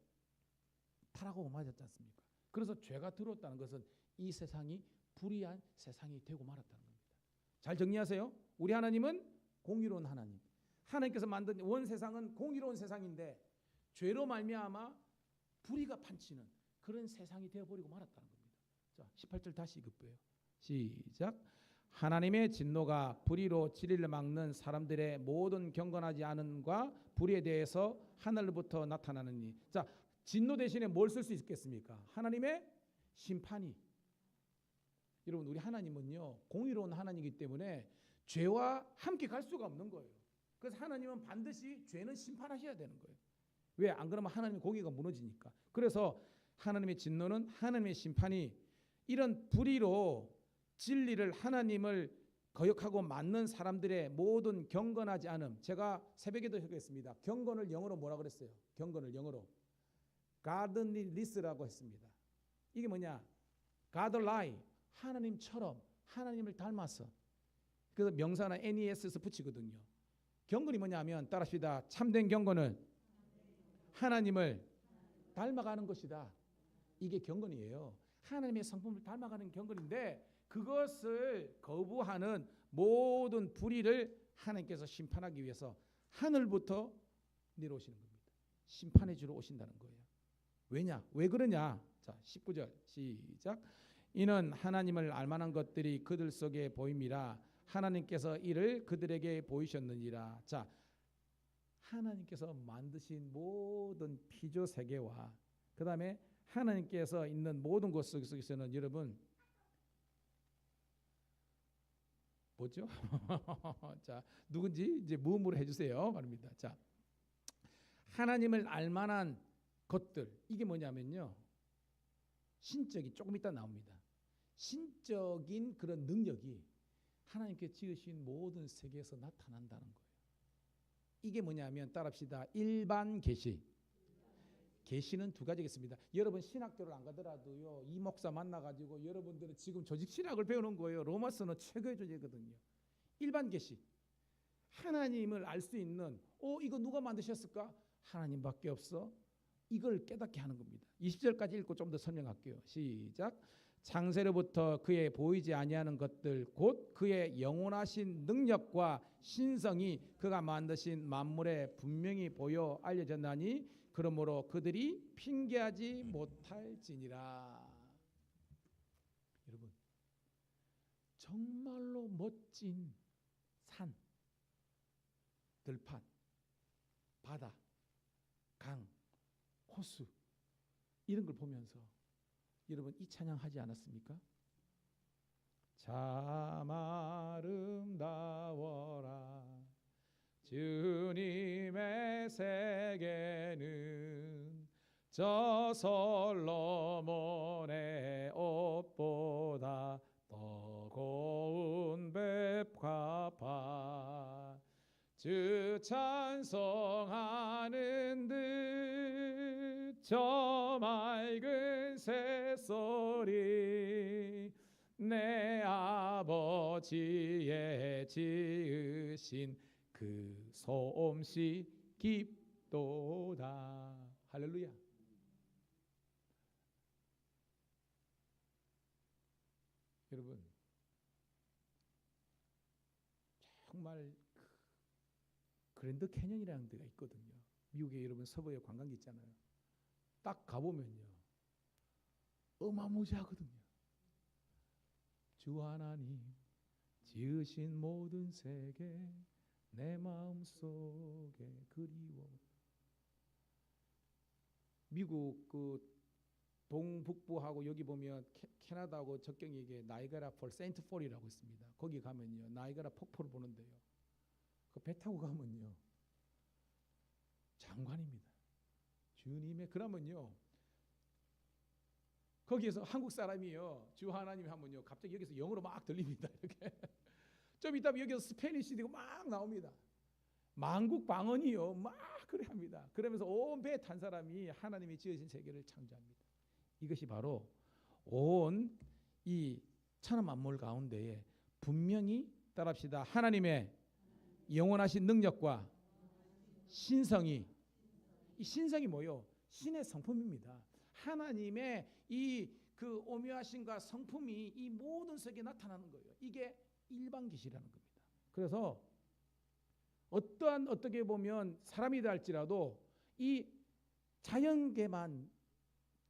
타락하고 맞았지 않습니까? 그래서 죄가 들어왔다는 것은 이 세상이 불의한 세상이 되고 말았다는 겁니다. 잘 정리하세요. 우리 하나님은 공의로운 하나님. 하나님께서 만든 원 세상은 공의로운 세상인데 죄로 말미암아 불의가 판치는 그런 세상이 되어버리고 말았다는 겁니다. 자, 18절 다시 읽어봐요. 시작. 하나님의 진노가 불의로 진리를 막는 사람들의 모든 경건하지 않음과 불의에 대해서 하늘로부터 나타나느니. 자, 진노 대신에 뭘 쓸 수 있겠습니까? 하나님의 심판이. 여러분, 우리 하나님은요 공의로운 하나님이기 때문에 죄와 함께 갈 수가 없는 거예요. 그래서 하나님은 반드시 죄는 심판하셔야 되는 거예요. 왜? 안 그러면 하나님의 공의가 무너지니까. 그래서 하나님의 진노는 하나님의 심판이 이런 불의로 진리를 하나님을 거역하고 맞는 사람들의 모든 경건하지 않음. 제가 새벽에도 했습니다. 경건을 영어로 뭐라 그랬어요? 경건을 영어로 godliness라고 했습니다. 이게 뭐냐? godlike, 하나님처럼 하나님을 닮아서. 그래서 명사나 NES에서 붙이거든요. 경건이 뭐냐면 따라합시다. 참된 경건은 하나님을 닮아가는 것이다. 이게 경건이에요. 하나님의 성품을 닮아가는 경건인데 그것을 거부하는 모든 불의를 하나님께서 심판하기 위해서 하늘부터 내려오시는 겁니다. 심판해 주러 오신다는 거예요. 왜냐? 왜 그러냐? 자, 19절 시작. 이는 하나님을 알만한 것들이 그들 속에 보임이라 하나님께서 이를 그들에게 보이셨느니라. 자, 하나님께서 만드신 모든 피조 세계와 그 다음에 하나님께서 있는 모든 곳 속에서는 여러분 뭐죠? 자, 누군지 이제 무음으로 해주세요. 말입니다. 자, 하나님을 알만한 것들 이게 뭐냐면요, 신적인 조금 이따 나옵니다. 신적인 그런 능력이 하나님께 지으신 모든 세계에서 나타난다는 거예요. 이게 뭐냐면 따라합시다. 일반 계시. 계시는 두 가지겠습니다. 여러분 신학교를 안 가더라도요 이 목사 만나가지고 여러분들은 지금 조직 신학을 배우는 거예요. 로마서는 최고의 조직이거든요. 일반 계시. 하나님을 알 수 있는 이거 누가 만드셨을까? 하나님밖에 없어. 이걸 깨닫게 하는 겁니다. 20절까지 읽고 좀 더 설명할게요. 시작. 창세로부터 그의 보이지 아니하는 것들 곧 그의 영원하신 능력과 신성이 그가 만드신 만물에 분명히 보여 알려졌나니 그러므로 그들이 핑계하지 못할지니라. 여러분, 정말로 멋진 산, 들판, 바다, 강, 호수 이런 걸 보면서 여러분 이 찬양하지 않았습니까? 참 아름다워라 주님의 세계는 저 솔로몬의 옷보다 더 고운 뵙과 밭 주 찬송하는 듯 저 맑은 새소리 내 아버지의 지으신 그 솜씨 깊도다. 할렐루야. 여러분 정말 그랜드 캐년이라는 데가 있거든요. 미국에 여러분 서부에 관광지 있잖아요. 딱 가보면요 어마무지하거든요. 주 하나님 지으신 모든 세계 내 마음속에 그리워. 미국 그 동북부하고 여기 보면 캐나다하고 접경이 이게 나이가라 폴 세인트 폴이라고 있습니다. 거기 가면요 나이가라 폭포를 보는데요. 그 배 타고 가면요 장관입니다. 주님의 그러면요 거기에서 한국 사람이요 주 하나님 하면요 갑자기 여기서 영어로 막 들립니다. 이렇게 좀 이따 여기서 스페니시 되고 막 나옵니다. 만국 방언이요 막 그래 합니다. 그러면서 온 배에 탄 사람이 하나님이 지으신 세계를 창조합니다. 이것이 바로 온 이 천하 만물 가운데에 분명히 따라합시다. 하나님의 영원하신 능력과 신성이, 이 신성이 뭐요? 신의 성품입니다. 하나님의 이 그 오묘하신과 성품이 이 모든 세계에 나타나는 거예요. 이게 일반 계시라는 겁니다. 그래서 어떠한 어떻게 보면 사람이다 할지라도 이 자연계만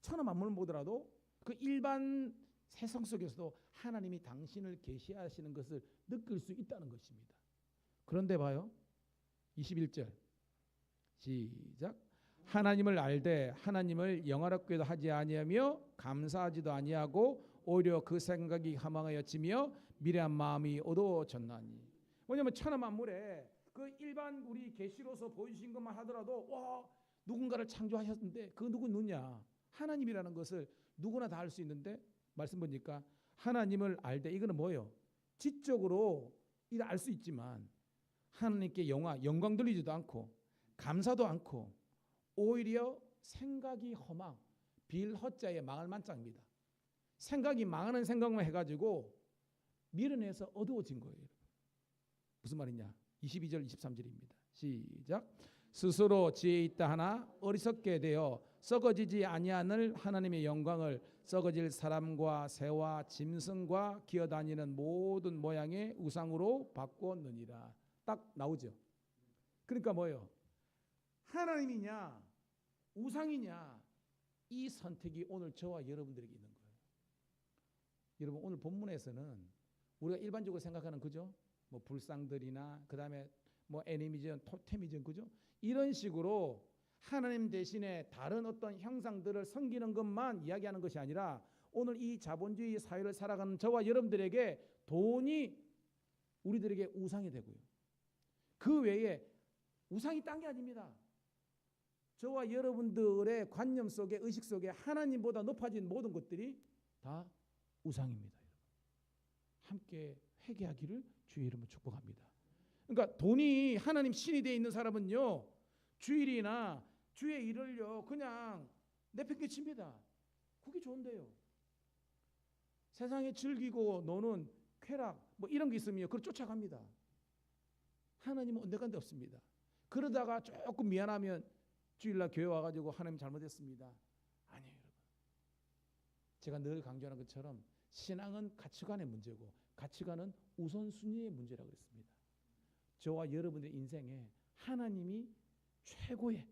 천하 만물을 보더라도 그 일반 세상 속에서도 하나님이 당신을 계시하시는 것을 느낄 수 있다는 것입니다. 그런데 봐요. 21절 시작. 하나님을 알되 하나님을 영화롭게도 하지 아니하며 감사하지도 아니하고 오히려 그 생각이 허망하여지며 미련한 마음이 어두워졌나니. 왜냐하면 천하 만물에 그 일반 우리 계시로서 보이신 것만 하더라도 와 누군가를 창조하셨는데 그 누구냐? 하나님이라는 것을 누구나 다 알 수 있는데 말씀 보니까 하나님을 알되 이거는 뭐예요? 지적으로 이를 알 수 있지만 하나님께 영광 돌리지도 않고 감사도 않고 오히려 생각이 허망 빌허자의 망할 만장입니다. 생각이 망하는 생각만 해가지고 밀어내서 어두워진 거예요. 무슨 말이냐? 22절 23절입니다. 시작. 스스로 지혜 있다 하나 어리석게 되어 썩어지지 아니하는 하나님의 영광을 썩어질 사람과 새와 짐승과 기어다니는 모든 모양의 우상으로 바꾸었느니라. 딱 나오죠. 그러니까 뭐예요? 하나님이냐 우상이냐 이 선택이 오늘 저와 여러분들에게 있는 거예요. 여러분 오늘 본문에서는 우리가 일반적으로 생각하는 그죠? 뭐 불상들이나 그 다음에 뭐 애니미전, 토테미전 그죠? 이런 식으로 하나님 대신에 다른 어떤 형상들을 섬기는 것만 이야기하는 것이 아니라 오늘 이 자본주의 사회를 살아가는 저와 여러분들에게 돈이 우리들에게 우상이 되고요. 그 외에 우상이 딴 게 아닙니다. 저와 여러분들의 관념 속에 의식 속에 하나님보다 높아진 모든 것들이 다 우상입니다. 함께 회개하기를 주의 이름으로 축복합니다. 그러니까 돈이 하나님 신이 되어 있는 사람은요 주일이나 주의 일을요 그냥 내팽개칩니다. 그게 좋은데요. 세상에 즐기고 노는 쾌락 뭐 이런 게 있으면 그걸 쫓아갑니다. 하나님은 언제간데 없습니다. 그러다가 조금 미안하면 주일날 교회 와가지고 하나님 잘못했습니다. 아니에요, 여러분. 제가 늘 강조하는 것처럼 신앙은 가치관의 문제고 가치관은 우선순위의 문제라고 했습니다. 저와 여러분의 인생에 하나님이 최고의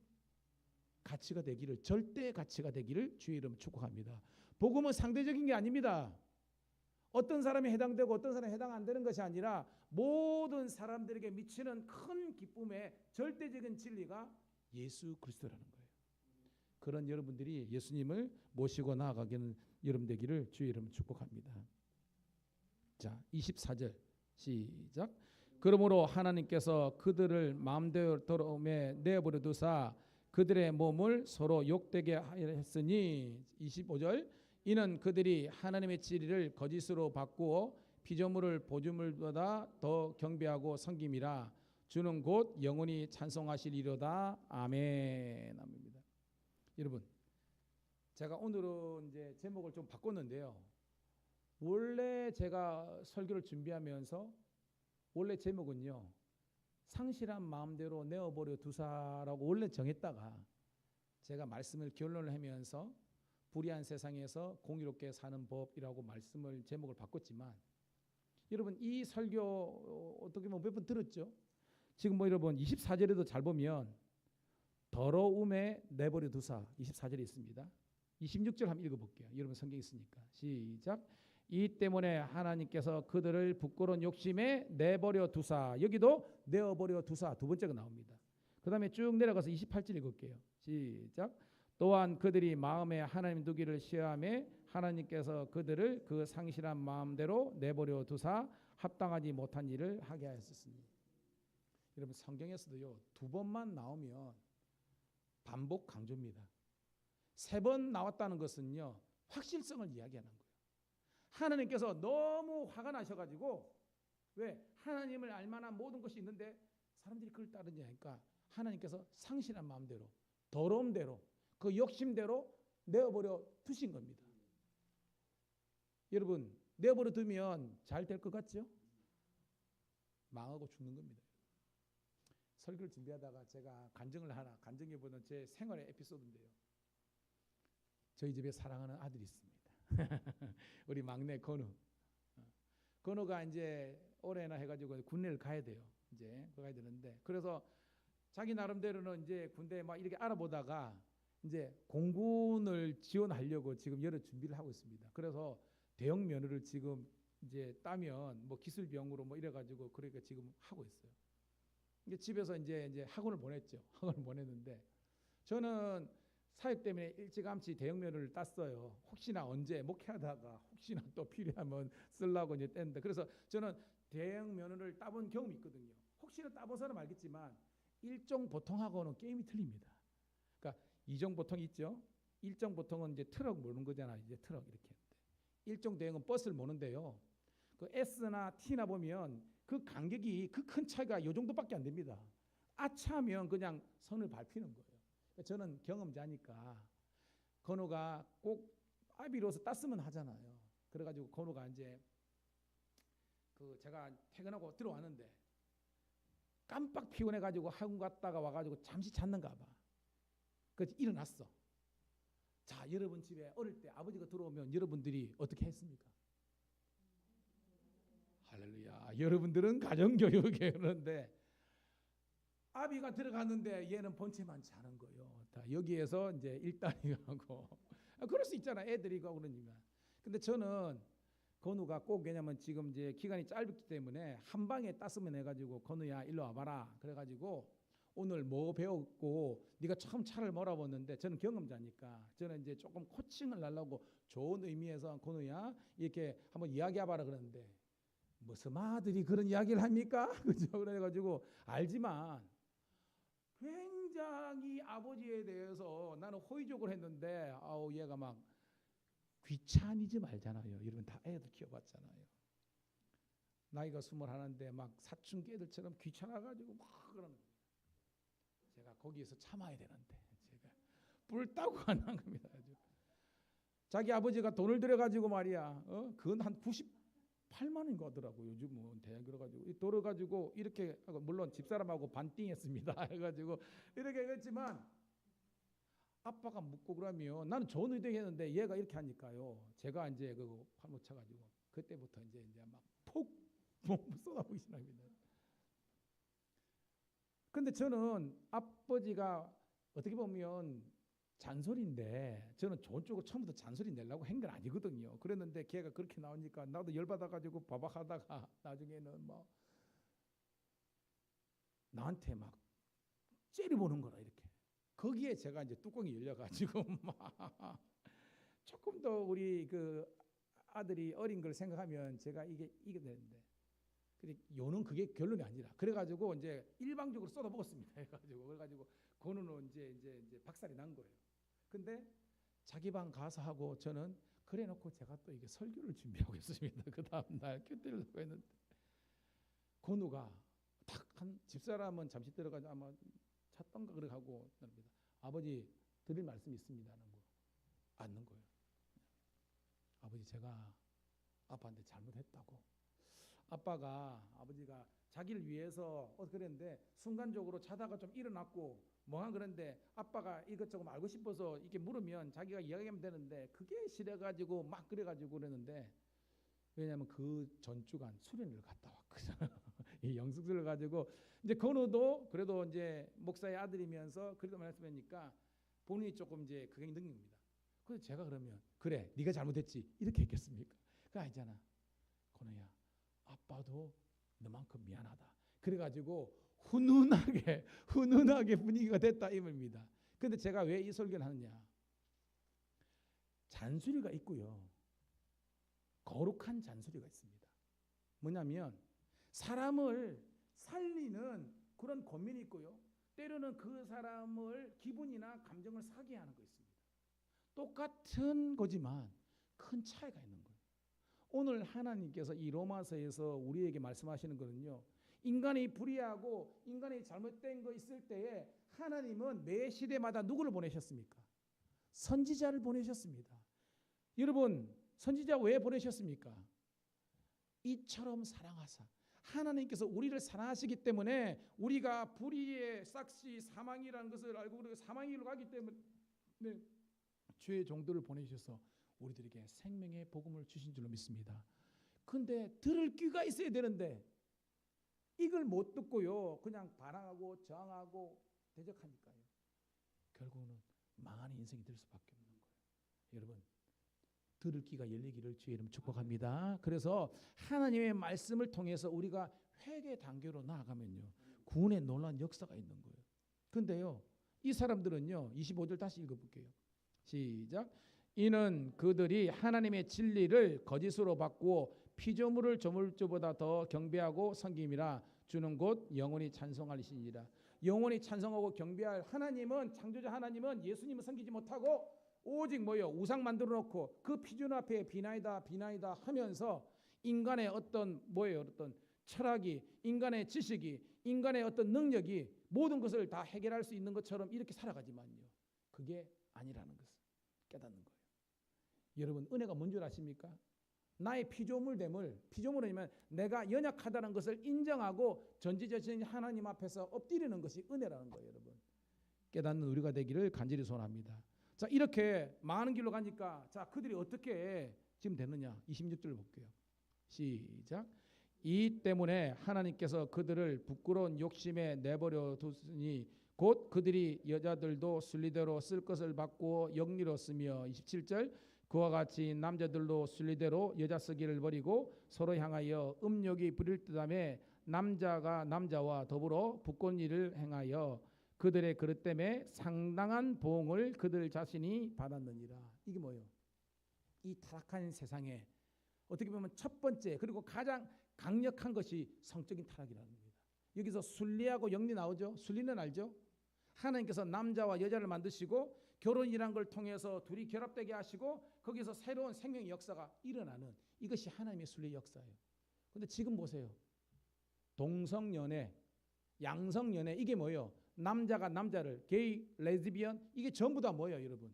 가치가 되기를, 절대 가치가 되기를 주의 이름으로 축복합니다. 복음은 상대적인 게 아닙니다. 어떤 사람이 해당되고 어떤 사람이 해당 안 되는 것이 아니라 모든 사람들에게 미치는 큰 기쁨의 절대적인 진리가 예수 그리스도라는 거예요. 그런 여러분들이 예수님을 모시고 나아가기는 여러분 되기를 주의 이름으로 축복합니다. 자, 24절 시작. 그러므로 하나님께서 그들을 마음대로 내버려 두사 그들의 몸을 서로 욕되게 하였으니 25절 이는 그들이 하나님의 진리를 거짓으로 바꾸어 피조물을 보조물보다 더 경배하고 섬김이라 주는 곧 영원히 찬송하시리로다. 아멘. 아멘입니다. 여러분, 제가 오늘은 이제 제목을 좀 바꿨는데요. 원래 제가 설교를 준비하면서 원래 제목은요, 상실한 마음대로 내어버려 두사라고 원래 정했다가 제가 말씀을 결론을 하면서 불의한 세상에서 공의롭게 사는 법이라고 말씀을 제목을 바꿨지만 여러분 이 설교 어떻게 보면 몇 번 들었죠? 지금 뭐 여러분 24절에도 잘 보면 더러움에 내버려 두사 24절에 있습니다. 26절 한번 읽어볼게요. 여러분 성경 있으니까 시작. 이 때문에 하나님께서 그들을 부끄러운 욕심에 내버려 두사, 여기도 내어버려 두사 두 번째가 나옵니다. 그 다음에 쭉 내려가서 28절 읽을게요. 시작. 또한 그들이 마음에 하나님 두기를 시험해 하나님께서 그들을 그 상실한 마음대로 내버려 두사 합당하지 못한 일을 하게 하였으니. 여러분 성경에서도요 두 번만 나오면 반복 강조입니다. 세 번 나왔다는 것은요 확실성을 이야기하는 거예요. 하나님께서 너무 화가 나셔가지고 왜 하나님을 알만한 모든 것이 있는데 사람들이 그걸 따르지 않으니까 하나님께서 상실한 마음대로 더러움대로 그 욕심대로 내어버려 두신 겁니다. 여러분 내어버려 두면 잘 될 것 같죠? 망하고 죽는 겁니다. 설교를 준비하다가 제가 간증해보는 제 생활의 에피소드인데요. 저희 집에 사랑하는 아들이 있습니다. 우리 막내 건우가 이제 올해나 해가지고 군대를 가야 돼요. 이제 가야 되는데 그래서 자기 나름대로는 이제 군대 막 이렇게 알아보다가 이제 공군을 지원하려고 지금 여러 준비를 하고 있습니다. 그래서 대형 면허를 지금 이제 따면 뭐 기술병으로 뭐 이래가지고 그러니까 지금 하고 있어요. 이게 집에서 이제 학원을 보냈죠. 학원을 보냈는데 저는 사역 때문에 일찌감치 대형 면허를 땄어요. 혹시나 언제 목회하다가 혹시나 또 필요하면 쓰려고 이제 뗐는데 그래서 저는 대형 면허를 따본 경험이 있거든요. 혹시나 따본 사람 알겠지만 일종 보통하고는 게임이 틀립니다. 그러니까 이종 보통 있죠. 일종 보통은 이제 트럭 모는 거잖아요. 이제 트럭 이렇게. 일종 대형은 버스를 모는데요. 그 S나 T나 보면 그 간격이 그 큰 차이가 요 정도밖에 안 됩니다. 아차하면 그냥 선을 밟히는 거예요. 저는 경험자니까 건우가 꼭 아비로서 땄으면 하잖아요. 그래가지고 건우가 이제 그 제가 퇴근하고 들어왔는데 깜빡 피곤해가지고 학원 갔다가 와가지고 잠시 잤는가 봐. 그래서 일어났어. 자, 여러분 집에 어릴 때 아버지가 들어오면 여러분들이 어떻게 했습니까? 할렐루야. 여러분들은 가정교육에 그러는데 아비가 들어갔는데 얘는 본체만 자는 거예요. 다 여기에서 이제 일단이 하고 그럴 수 있잖아. 애들이 가고 그러니까. 근데 저는 건우가 꼭 왜냐면 지금 이제 기간이 짧기 때문에 한 방에 땄으면 해가지고 건우야 일로 와봐라. 그래가지고 오늘 뭐 배웠고 네가 처음 차를 몰아봤는데 저는 경험자니까 저는 이제 조금 코칭을 하려고 좋은 의미에서 건우야 이렇게 한번 이야기해봐라 그러는데 무슨 아들이 그런 이야기를 합니까? 그죠? 그래가지고 알지만 굉장히 아버지에 대해서 나는 호의적으로 했는데 아우 얘가 막 귀차니지 말잖아요. 여러분 다 애들 키워봤잖아요. 나이가 21인데 막 사춘기 애들처럼 귀찮아가지고 막 그러는 거예요. 제가 거기에서 참아야 되는데 제가 뿔 따고 안 한 겁니다. 아주. 자기 아버지가 돈을 들여가지고 말이야. 그건 한 8만 원인가 하더라고. 요즘은 대학 그래가지고 돌아 가지고 이렇게 하고, 물론 집사람하고 반띵했습니다. 해가지고 이렇게 했지만 아빠가 묻고 그러면 나는 좋은 의도에 했는데 얘가 이렇게 하니까요. 제가 이제 그거 팔못 쳐가지고 그때부터 이제 막폭 쏟아부기 시작합니다. 근데 저는 아버지가 어떻게 보면 잔소리인데 저는 좋은 쪽으로 처음부터 잔소리 내려고 한 건 아니거든요. 그랬는데 걔가 그렇게 나오니까 나도 열받아가지고 바박하다가 나중에는 뭐 나한테 막 째려보는 거라 이렇게. 거기에 제가 이제 뚜껑이 열려가지고 막 조금 더 우리 그 아들이 어린 걸 생각하면 제가 이게 되는데, 근데 요는 그게 결론이 아니라 그래가지고 이제 일방적으로 쏟아먹었습니다. 그래가지고 건우는 이제 박살이 난 거예요. 근데 자기 방 가서 하고 저는 그래놓고 제가 또 이게 설교를 준비하고 있습니다. 그 다음 날 큐티를 했는데 건우가 딱 한 집사람은 잠시 들어가서 아마 찾던가 그래 하고 아버지 드릴 말씀이 있습니다 하는 거 앉는 거예요. 아버지 제가 아빠한테 잘못했다고. 아버지가 자기를 위해서 그랬는데 순간적으로 자다가 좀 일어났고 뭐한 그런데 아빠가 이것저것 알고 싶어서 이렇게 물으면 자기가 이야기하면 되는데 그게 싫어가지고 막 그래가지고 그랬는데, 왜냐하면 그 전주간 수련을 갔다 왔거든. 이 영숙들을 가지고 이제 건우도 그래도 이제 목사의 아들이면서 그래도 말씀하니까 본인이 조금 이제 그게 능력입니다. 그래서 제가 그러면 그래 네가 잘못했지 이렇게 했겠습니까? 그거 아니잖아. 건우야 아빠도 너만큼 미안하다. 그래가지고 훈훈하게 분위기가 됐다 이 말입니다. 근데 제가 왜 이 설교를 하느냐? 잔소리가 있고요. 거룩한 잔소리가 있습니다. 뭐냐면 사람을 살리는 그런 권면이 있고요. 때로는 그 사람을 기분이나 감정을 상하게 하는 거 있습니다. 똑같은 거지만 큰 차이가 있는 거예요. 오늘 하나님께서 이 로마서에서 우리에게 말씀하시는 거는요. 인간이 불의하고 인간이 잘못된 거 있을 때에 하나님은 매 시대마다 누구를 보내셨습니까? 선지자를 보내셨습니다. 여러분 선지자 왜 보내셨습니까? 이처럼 사랑하사. 하나님께서 우리를 사랑하시기 때문에 우리가 불의의 싹시 사망이라는 것을 알고 그리고 사망의 길로 가기 때문에 주의 종들을 보내주셔서 우리들에게 생명의 복음을 주신 줄로 믿습니다. 근데 들을 귀가 있어야 되는데 이걸 못 듣고요. 그냥 반항하고 저항하고 대적하니까요. 결국은 망하는 인생이 될 수밖에 없는 거예요. 여러분 들을 귀가 열리기를 주의 이름 축복합니다. 그래서 하나님의 말씀을 통해서 우리가 회개 단계로 나아가면요. 구원의 놀라운 역사가 있는 거예요. 근데요. 이 사람들은요. 25절 다시 읽어볼게요. 시작. 이는 그들이 하나님의 진리를 거짓으로 바꾸어 피조물을 조물 자보다 더 경배하고 섬김이라. 주는 곧 영원히 찬송하시니라. 영원히 찬송하고 경배할 하나님은, 창조자 하나님은 예수님을 섬기지 못하고 오직 뭐요? 우상 만들어 놓고 그 피조물 앞에 비나이다 하면서 인간의 어떤 어떤 철학이, 인간의 지식이, 인간의 어떤 능력이 모든 것을 다 해결할 수 있는 것처럼 이렇게 살아가지만요. 그게 아니라는 것을 깨닫는 거예요. 여러분 은혜가 뭔 줄 아십니까? 나의 피조물됨을, 피조물이면 내가 연약하다는 것을 인정하고 전지전능하신 하나님 앞에서 엎드리는 것이 은혜라는 거예요. 여러분 깨닫는 우리가 되기를 간절히 소원합니다. 자 이렇게 많은 길로 가니까 자 그들이 어떻게 지금 됐느냐? 26절 볼게요. 시작. 이 때문에 하나님께서 그들을 부끄러운 욕심에 내버려 두시니 곧 그들이 여자들도 순리대로 쓸 것을 바꾸어 영리로 쓰며 27절 그와 같이 남자들도 순리대로 여자 쓰기를 버리고 서로 향하여 음욕이 부릴 듯하며 남자가 남자와 더불어 부끄러운 일을 행하여 그들의 그릇 때문에 상당한 보응을 그들 자신이 받았느니라. 이게 뭐예요? 이 타락한 세상에 어떻게 보면 첫 번째 그리고 가장 강력한 것이 성적인 타락이라는 겁니다. 여기서 순리하고 영리 나오죠. 순리는 알죠? 하나님께서 남자와 여자를 만드시고 결혼이란 걸 통해서 둘이 결합되게 하시고 거기서 새로운 생명의 역사가 일어나는 이것이 하나님의 순리 역사예요. 근데 지금 보세요. 동성연애, 양성연애 이게 뭐예요? 남자가 남자를 게이, 레즈비언 이게 전부 다 뭐예요, 여러분?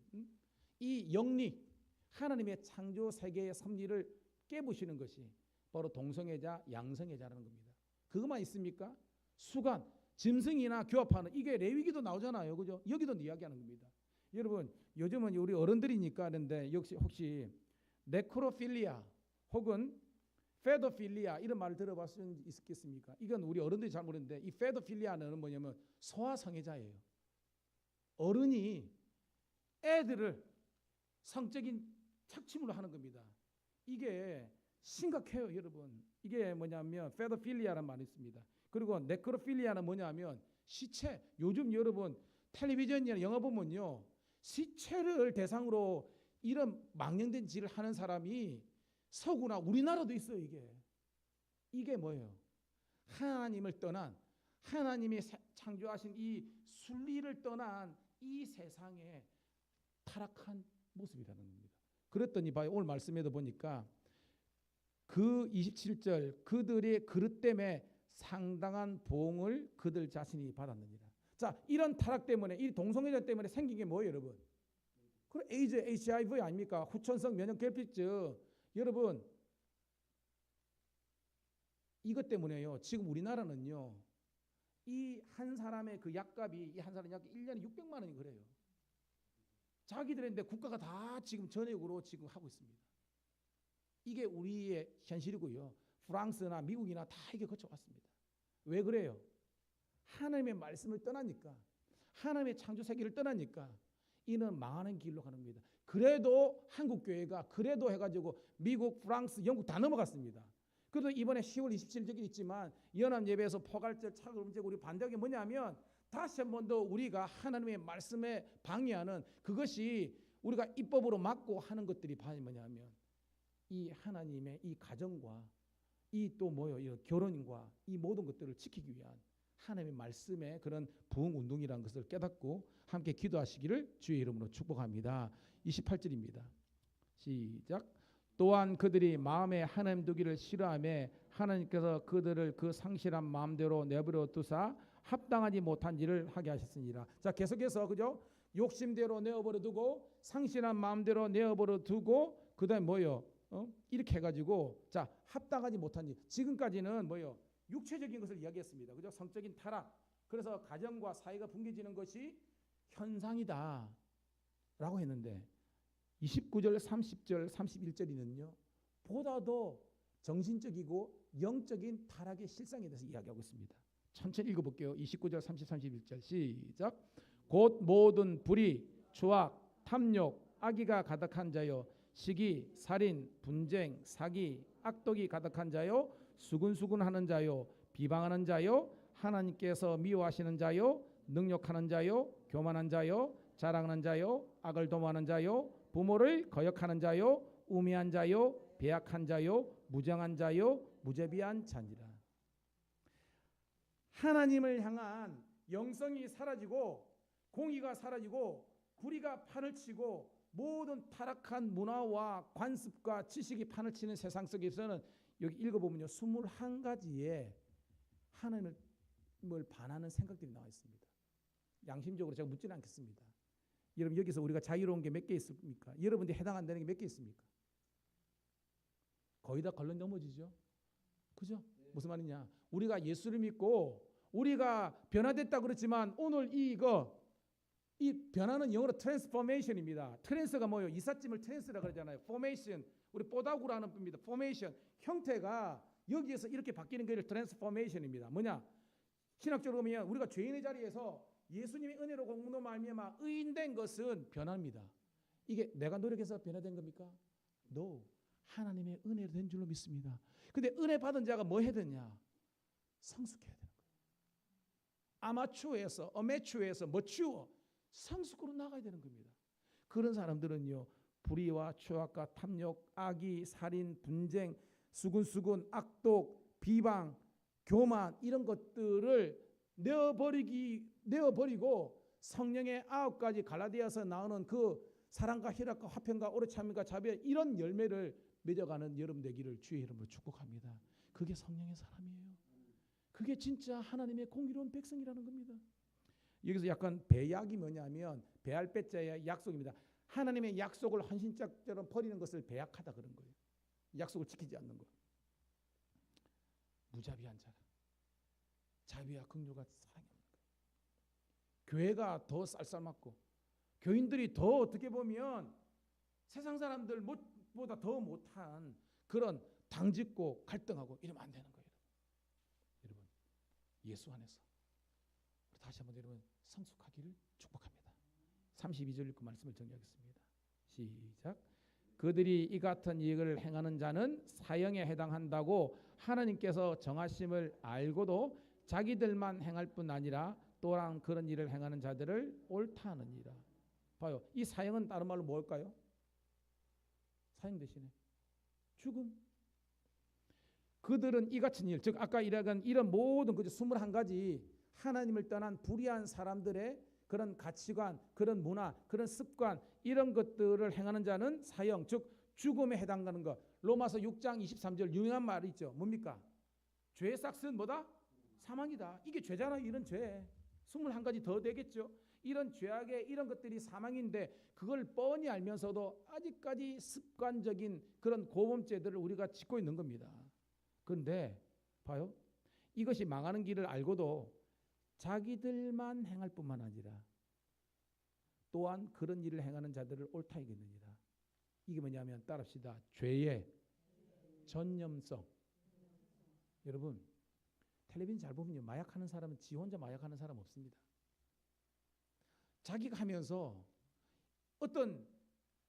이 영리 하나님의 창조 세계의 섭리를 깨부시는 것이 바로 동성애자, 양성애자라는 겁니다. 그것만 있습니까? 수간, 짐승이나 교합하는 이게 레위기도 나오잖아요. 그죠? 여기도 이야기하는 겁니다. 여러분, 요즘은 우리 어른들이니까 하는데 역시 혹시 네크로필리아 혹은 페도필리아 이런 말을 들어봤을 수 있겠습니까? 이건 우리 어른들이 잘 모르는데 이 페도필리아는 뭐냐면 소아성애자예요. 어른이 애들을 성적인 착취물로 하는 겁니다. 이게 심각해요, 여러분. 이게 뭐냐면 페도필리아라는 말이 있습니다. 그리고 네크로필리아는 뭐냐면 시체. 요즘 여러분 텔레비전이나 영화 보면요, 시체를 대상으로 이런 망령된 짓을 하는 사람이 서구나 우리나라도 있어요. 이게 뭐예요? 하나님을 떠난, 하나님이 창조하신 이 순리를 떠난 이 세상의 타락한 모습이라는 겁니다. 그랬더니 봐요, 오늘 말씀에도 보니까 그 27절 그들의 그릇 때문에 상당한 보응을 그들 자신이 받았느니라. 자, 이런 타락 때문에, 이 동성애자 때문에 생긴 게 뭐예요, 여러분? 그 에이즈, HIV 아닙니까? 후천성 면역결핍증. 여러분, 이것 때문에요. 지금 우리나라는요, 이 한 사람의 그 약값이, 이 한 사람 약 1년에 600만 원이 그래요. 자기들인데 국가가 다 지금 전액으로 지금 하고 있습니다. 이게 우리의 현실이고요. 프랑스나 미국이나 다 이게 거쳐왔습니다. 왜 그래요? 하나님의 말씀을 떠나니까, 하나님의 창조 세계를 떠나니까 이는 망하는 길로 가는 겁니다. 그래도 한국 교회가 그래도 해가지고 미국, 프랑스, 영국 다 넘어갔습니다. 그래도 이번에 10월 27일 있지만 연합 예배에서 포괄적 차별 문제가 우리 반대한 게 뭐냐면 다시 한 번 더 우리가 하나님의 말씀에 방해하는 그것이 우리가 입법으로 막고 하는 것들이 뭐냐면 이 하나님의 이 가정과 이 또 뭐요, 이 결혼과 이 모든 것들을 지키기 위한 하나님의 말씀의 그런 부흥 운동이라는 것을 깨닫고 함께 기도하시기를 주의 이름으로 축복합니다. 28절입니다. 시작. 또한 그들이 마음에 하나님 두기를 싫어하며 하나님께서 그들을 그 상실한 마음대로 내버려 두사 합당하지 못한 일을 하게 하셨으니라. 자, 계속해서 그죠? 욕심대로 내어버려 두고 상실한 마음대로 내어버려 두고 그다음에 뭐요? 이렇게 해가지고 자, 합당하지 못한 일. 지금까지는 뭐요? 육체적인 것을 이야기했습니다. 그죠? 성적인 타락. 그래서 가정과 사회가 붕괴지는 것이 현상이다 라고 했는데 29절, 30절, 31절에는요 보다 더 정신적이고 영적인 타락의 실상에 대해서 이야기하고 있습니다. 천천히 읽어볼게요. 29절, 30, 31절 시작. 곧 모든 불의, 추악, 탐욕, 악의가 가득한 자요, 시기, 살인, 분쟁, 사기, 악독이 가득한 자요, 수군수군하는 자요, 비방하는 자요, 하나님께서 미워하시는 자요, 능욕하는 자요, 교만한 자요, 자랑하는 자요, 악을 도모하는 자요, 부모를 거역하는 자요, 우매한 자요, 배약한 자요, 무정한 자요, 무죄비한 자니라. 하나님을 향한 영성이 사라지고 공의가 사라지고 구리가 판을 치고 모든 타락한 문화와 관습과 지식이 판을 치는 세상 속에서는 여기 읽어보면요 21가지의 하나님을 반하는 생각들이 나와 있습니다. 양심적으로 제가 묻지는 않겠습니다. 여러분 여기서 우리가 자유로운 게 몇 개 있습니까? 여러분들이 해당 안 되는 게 몇 개 있습니까? 거의 다 걸러 넘어지죠. 그죠? 무슨 말이냐? 우리가 예수를 믿고 우리가 변화됐다 그랬지만 오늘 이 변화는 영어로 트랜스포메이션입니다. 트랜스가 뭐예요? 이삿짐을 트랜스라 그러잖아요. 포메이션, 우리 뽀다구라는 겁니다. 포메이션, 형태가 여기에서 이렇게 바뀌는 게 트랜스포메이션입니다. 뭐냐? 신학적으로 보면 우리가 죄인의 자리에서 예수님의 은혜로 공로 말미암아 의인된 것은 변화입니다. 이게 내가 노력해서 변화된 겁니까? No. 하나님의 은혜로 된 줄로 믿습니다. 근데 은혜 받은 자가 뭐 해야 되냐? 성숙해야 되는 거예요. 아마추어에서 어메추어에서 머추어 성숙으로 나가야 되는 겁니다. 그런 사람들은요 불의와 추악과 탐욕, 악의, 살인, 분쟁, 수군수군, 악독, 비방, 교만 이런 것들을 내어버리고 성령의 9가지 갈라디아서 나오는 그 사랑과 희락과 화평과 오래 참음과 자비의 이런 열매를 맺어가는 여러분 되기를 주의 이름으로 축복합니다. 그게 성령의 사람이에요. 그게 진짜 하나님의 공의로운 백성이라는 겁니다. 여기서 약간 배약이 뭐냐면 배할 배자의 약속입니다. 하나님의 약속을 헌신짝처럼 버리는 것을 배약하다 그런 거예요. 약속을 지키지 않는 것. 무자비한 자라. 자비와 긍휼과 사랑이 없는 거예요. 교회가 더 쌀쌀맞고 교인들이 더 어떻게 보면 세상 사람들보다 더 못한 그런 당짓고 갈등하고 이러면 안 되는 거예요. 여러분, 예수 안에서 우리 다시 한번 여러분 성숙하기를 축복합니다. 32절 읽고 말씀을 정리하겠습니다. 시작. 그들이 이 같은 일을 행하는 자는 사형에 해당한다고 하나님께서 정하심을 알고도 자기들만 행할 뿐 아니라 또한 그런 일을 행하는 자들을 옳다 하느니라. 봐요. 이 사형은 다른 말로 뭘까요? 사형 대신에 죽음. 그들은 이 같은 일, 즉 아까 이야기한 이런 모든 그 21가지 하나님을 떠난 불의한 사람들의 그런 가치관, 그런 문화, 그런 습관 이런 것들을 행하는 자는 사형, 즉 죽음에 해당하는 것. 로마서 6장 23절 유명한 말이 있죠. 뭡니까? 죄의 삭은 뭐다? 사망이다. 이게 죄잖아요. 이런 죄. 21가지 더 되겠죠. 이런 죄악의 이런 것들이 사망인데 그걸 뻔히 알면서도 아직까지 습관적인 그런 고범죄들을 우리가 짓고 있는 겁니다. 그런데 봐요. 이것이 망하는 길을 알고도 자기들만 행할 뿐만 아니라 또한 그런 일을 행하는 자들을 옳다 이겠느니라. 이게 뭐냐면 따라합시다. 죄의 전념성. 여러분 텔레비전 잘 보면요. 마약하는 사람은 지 혼자 마약하는 사람 없습니다. 자기가 하면서 어떤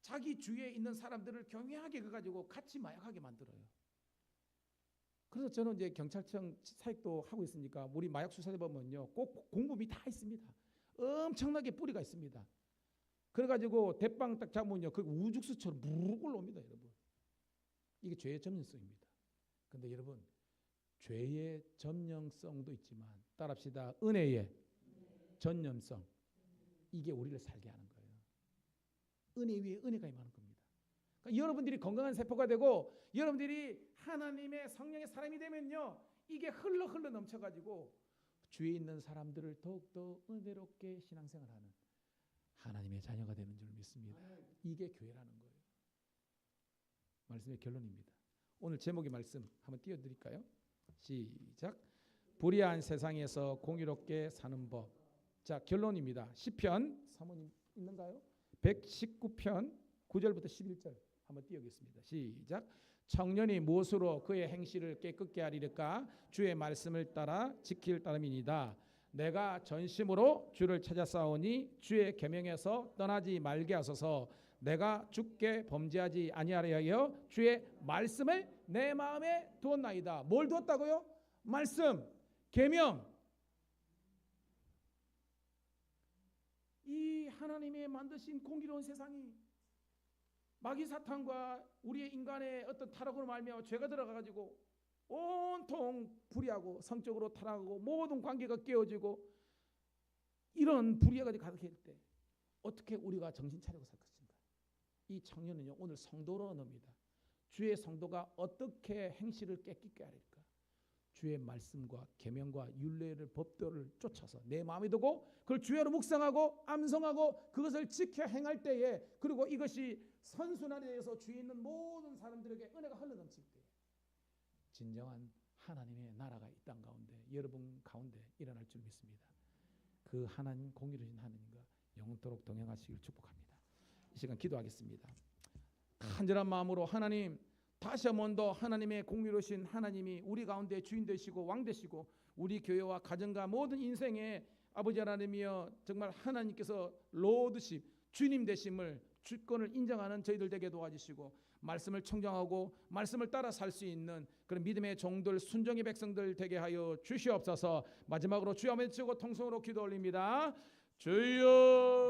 자기 주위에 있는 사람들을 경외하게 해가지고 같이 마약하게 만들어요. 그래서 저는 이제 경찰청 사역도 하고 있으니까 우리 마약 수사대 보면요. 꼭 공범이 다 있습니다. 엄청나게 뿌리가 있습니다. 그래가지고 대빵 딱 잡으면요. 그 우죽수처럼 무르르 올라옵니다. 여러분. 이게 죄의 점령성입니다. 그런데 여러분 죄의 점령성도 있지만 따라합시다. 은혜의 전념성. 이게 우리를 살게 하는 거예요. 은혜 위에 은혜가 임하는 겁니다. 그러니까 여러분들이 건강한 세포가 되고 여러분들이 하나님의 성령의 사람이 되면요. 이게 흘러 넘쳐가지고 주위에 있는 사람들을 더욱더 은혜롭게 신앙생활하는 하나님의 자녀가 되는 줄 믿습니다. 이게 교회라는 거예요. 말씀의 결론입니다. 오늘 제목의 말씀 한번 띄워드릴까요? 시작. 불의한 세상에서 공의롭게 사는 법. 자, 결론입니다. 시편 사모님 있는가요? 119편 9절부터 11절 한번 띄우겠습니다. 시작. 청년이 무엇으로 그의 행실을 깨끗게 하리까? 주의 말씀을 따라 지킬 따름이니이다. 내가 전심으로 주를 찾아 싸우니 주의 계명에서 떠나지 말게 하소서. 내가 주께 범죄하지 아니하려 하여 주의 말씀을 내 마음에 두었나이다. 뭘 두었다고요? 말씀, 계명. 이 하나님의 만드신 공의로운 세상이 마귀 사탄과 우리의 인간의 어떤 타락으로 말미암아 죄가 들어가가지고 온통 불의하고 성적으로 타락하고 모든 관계가 깨어지고 이런 불의가 가득할 때 어떻게 우리가 정신 차리고 살 것인가? 이 청년은요 오늘 성도로 언어입니다. 주의 성도가 어떻게 행실을 깨끗게 하릴까? 주의 말씀과 계명과 율례를 법도를 쫓아서 내 마음에 두고 그걸 주야로 묵상하고 암송하고 그것을 지켜 행할 때에 그리고 이것이 선순환에 의해서 주위에 있는 모든 사람들에게 은혜가 흘러넘칠 때 진정한 하나님의 나라가 이 땅 가운데 여러분 가운데 일어날 줄 믿습니다. 그 하나님 공의로우신 하나님과 영원토록 동행하시길 축복합니다. 이 시간 기도하겠습니다. 간절한 마음으로 하나님 다시 한 번 더 하나님의 공의로우신 하나님이 우리 가운데 주인 되시고 왕 되시고 우리 교회와 가정과 모든 인생에 아버지 하나님이여 정말 하나님께서 로드십 주님 되심을 주권을 인정하는 저희들 되게 도와주시고 말씀을 청정하고 말씀을 따라 살 수 있는 그런 믿음의 종들 순종의 백성들 되게 하여 주시옵소서. 마지막으로 주여 한번 외치고 통성으로 기도 올립니다. 주여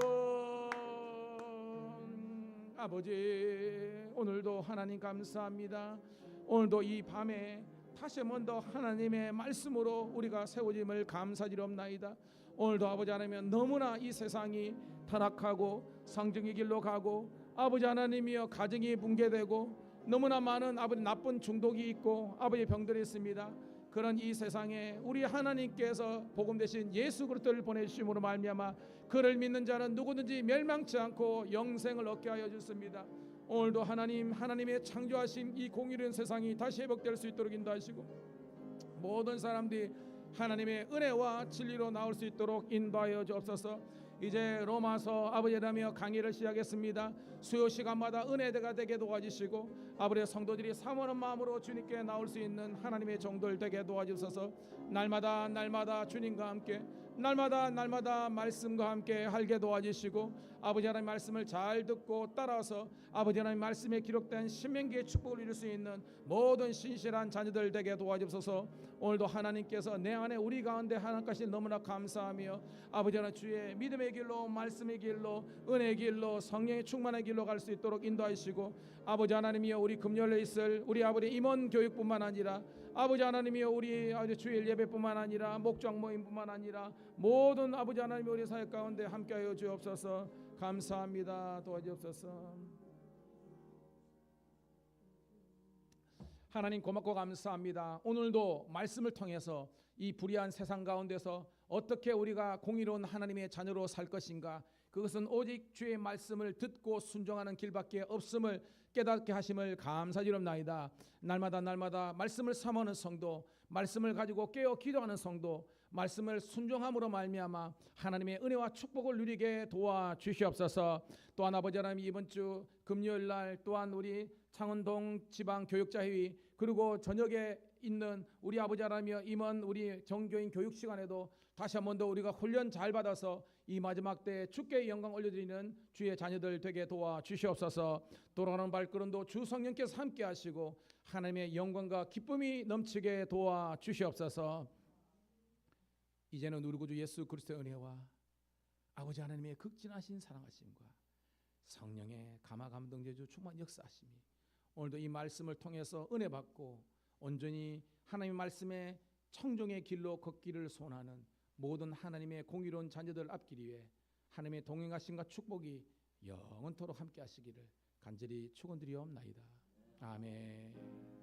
아버지 오늘도 하나님 감사합니다. 오늘도 이 밤에 다시 한 번 더 하나님의 말씀으로 우리가 세워짐을 감사드리옵나이다. 오늘도 아버지 하나님 너무나 이 세상이 타락하고 성정의 길로 가고 아버지 하나님이여 가정이 붕괴되고 너무나 많은 아버지 나쁜 중독이 있고 아버지 병들이 있습니다. 그런 이 세상에 우리 하나님께서 복음 되신 예수 그리스도를 보내주심으로 말미암아 그를 믿는 자는 누구든지 멸망치 않고 영생을 얻게 하여 주십니다. 오늘도 하나님의 창조하신 이 공의로운 세상이 다시 회복될 수 있도록 인도하시고 모든 사람들이 하나님의 은혜와 진리로 나올 수 있도록 인도하여 주옵소서. 이제 로마서 아버지라며 강의를 시작했습니다. 수요 시간마다 은혜가 되게 도와주시고 아버지의 성도들이 사모하는 마음으로 주님께 나올 수 있는 하나님의 종들 되게 도와주셔서 날마다 날마다 주님과 함께 날마다 말씀과 함께 할게 도와주시고 아버지 하나님 말씀을 잘 듣고 따라서 아버지 하나님 말씀에 기록된 신명기의 축복을 이룰 수 있는 모든 신실한 자녀들 되게 도와주셔서 오늘도 하나님께서 내 안에 우리 가운데 하나님까지 너무나 감사하며 아버지 하나님 주의 믿음의 길로 말씀의 길로 은혜의 길로 성령의 충만의 길로 갈 수 있도록 인도하시고 아버지 하나님이여 우리 금요일에 있을 우리 아버지 임원 교육뿐만 아니라 아버지 하나님이여 우리 주일 예배뿐만 아니라 목장 모임뿐만 아니라 모든 아버지 하나님 우리 사역 가운데 함께하여 주옵소서. 감사합니다. 도와주옵소서. 하나님 고맙고 감사합니다. 오늘도 말씀을 통해서 이 불의한 세상 가운데서 어떻게 우리가 공의로운 하나님의 자녀로 살 것인가, 그것은 오직 주의 말씀을 듣고 순종하는 길밖에 없음을 깨닫게 하심을 감사드립나이다. 날마다 말씀을 삼하는 성도, 말씀을 가지고 깨어 기도하는 성도, 말씀을 순종함으로 말미암아 하나님의 은혜와 축복을 누리게 도와주시옵소서. 또한 아버지 하나님 이번 주 금요일 날 또한 우리 창원동 지방교육자회의 그리고 저녁에 있는 우리 아버지 하나님이여 임원 우리 정교인 교육 시간에도 다시 한 번 더 우리가 훈련 잘 받아서 이 마지막 때 주께 영광 올려드리는 주의 자녀들 되게 도와주시옵소서. 돌아가는 발걸음도 주 성령께서 함께 하시고 하나님의 영광과 기쁨이 넘치게 도와주시옵소서. 이제는 우리 구주 예수 그리스도의 은혜와 아버지 하나님의 극진하신 사랑하심과 성령의 감화 감동 제주 충만 역사하심이 오늘도 이 말씀을 통해서 은혜 받고 온전히 하나님의 말씀에 청종의 길로 걷기를 소원하는 모든 하나님의 공의로운 자녀들 앞길 위해 하나님의 동행하심과 축복이 영원토록 함께 하시기를 간절히 축원드리옵나이다. 아멘.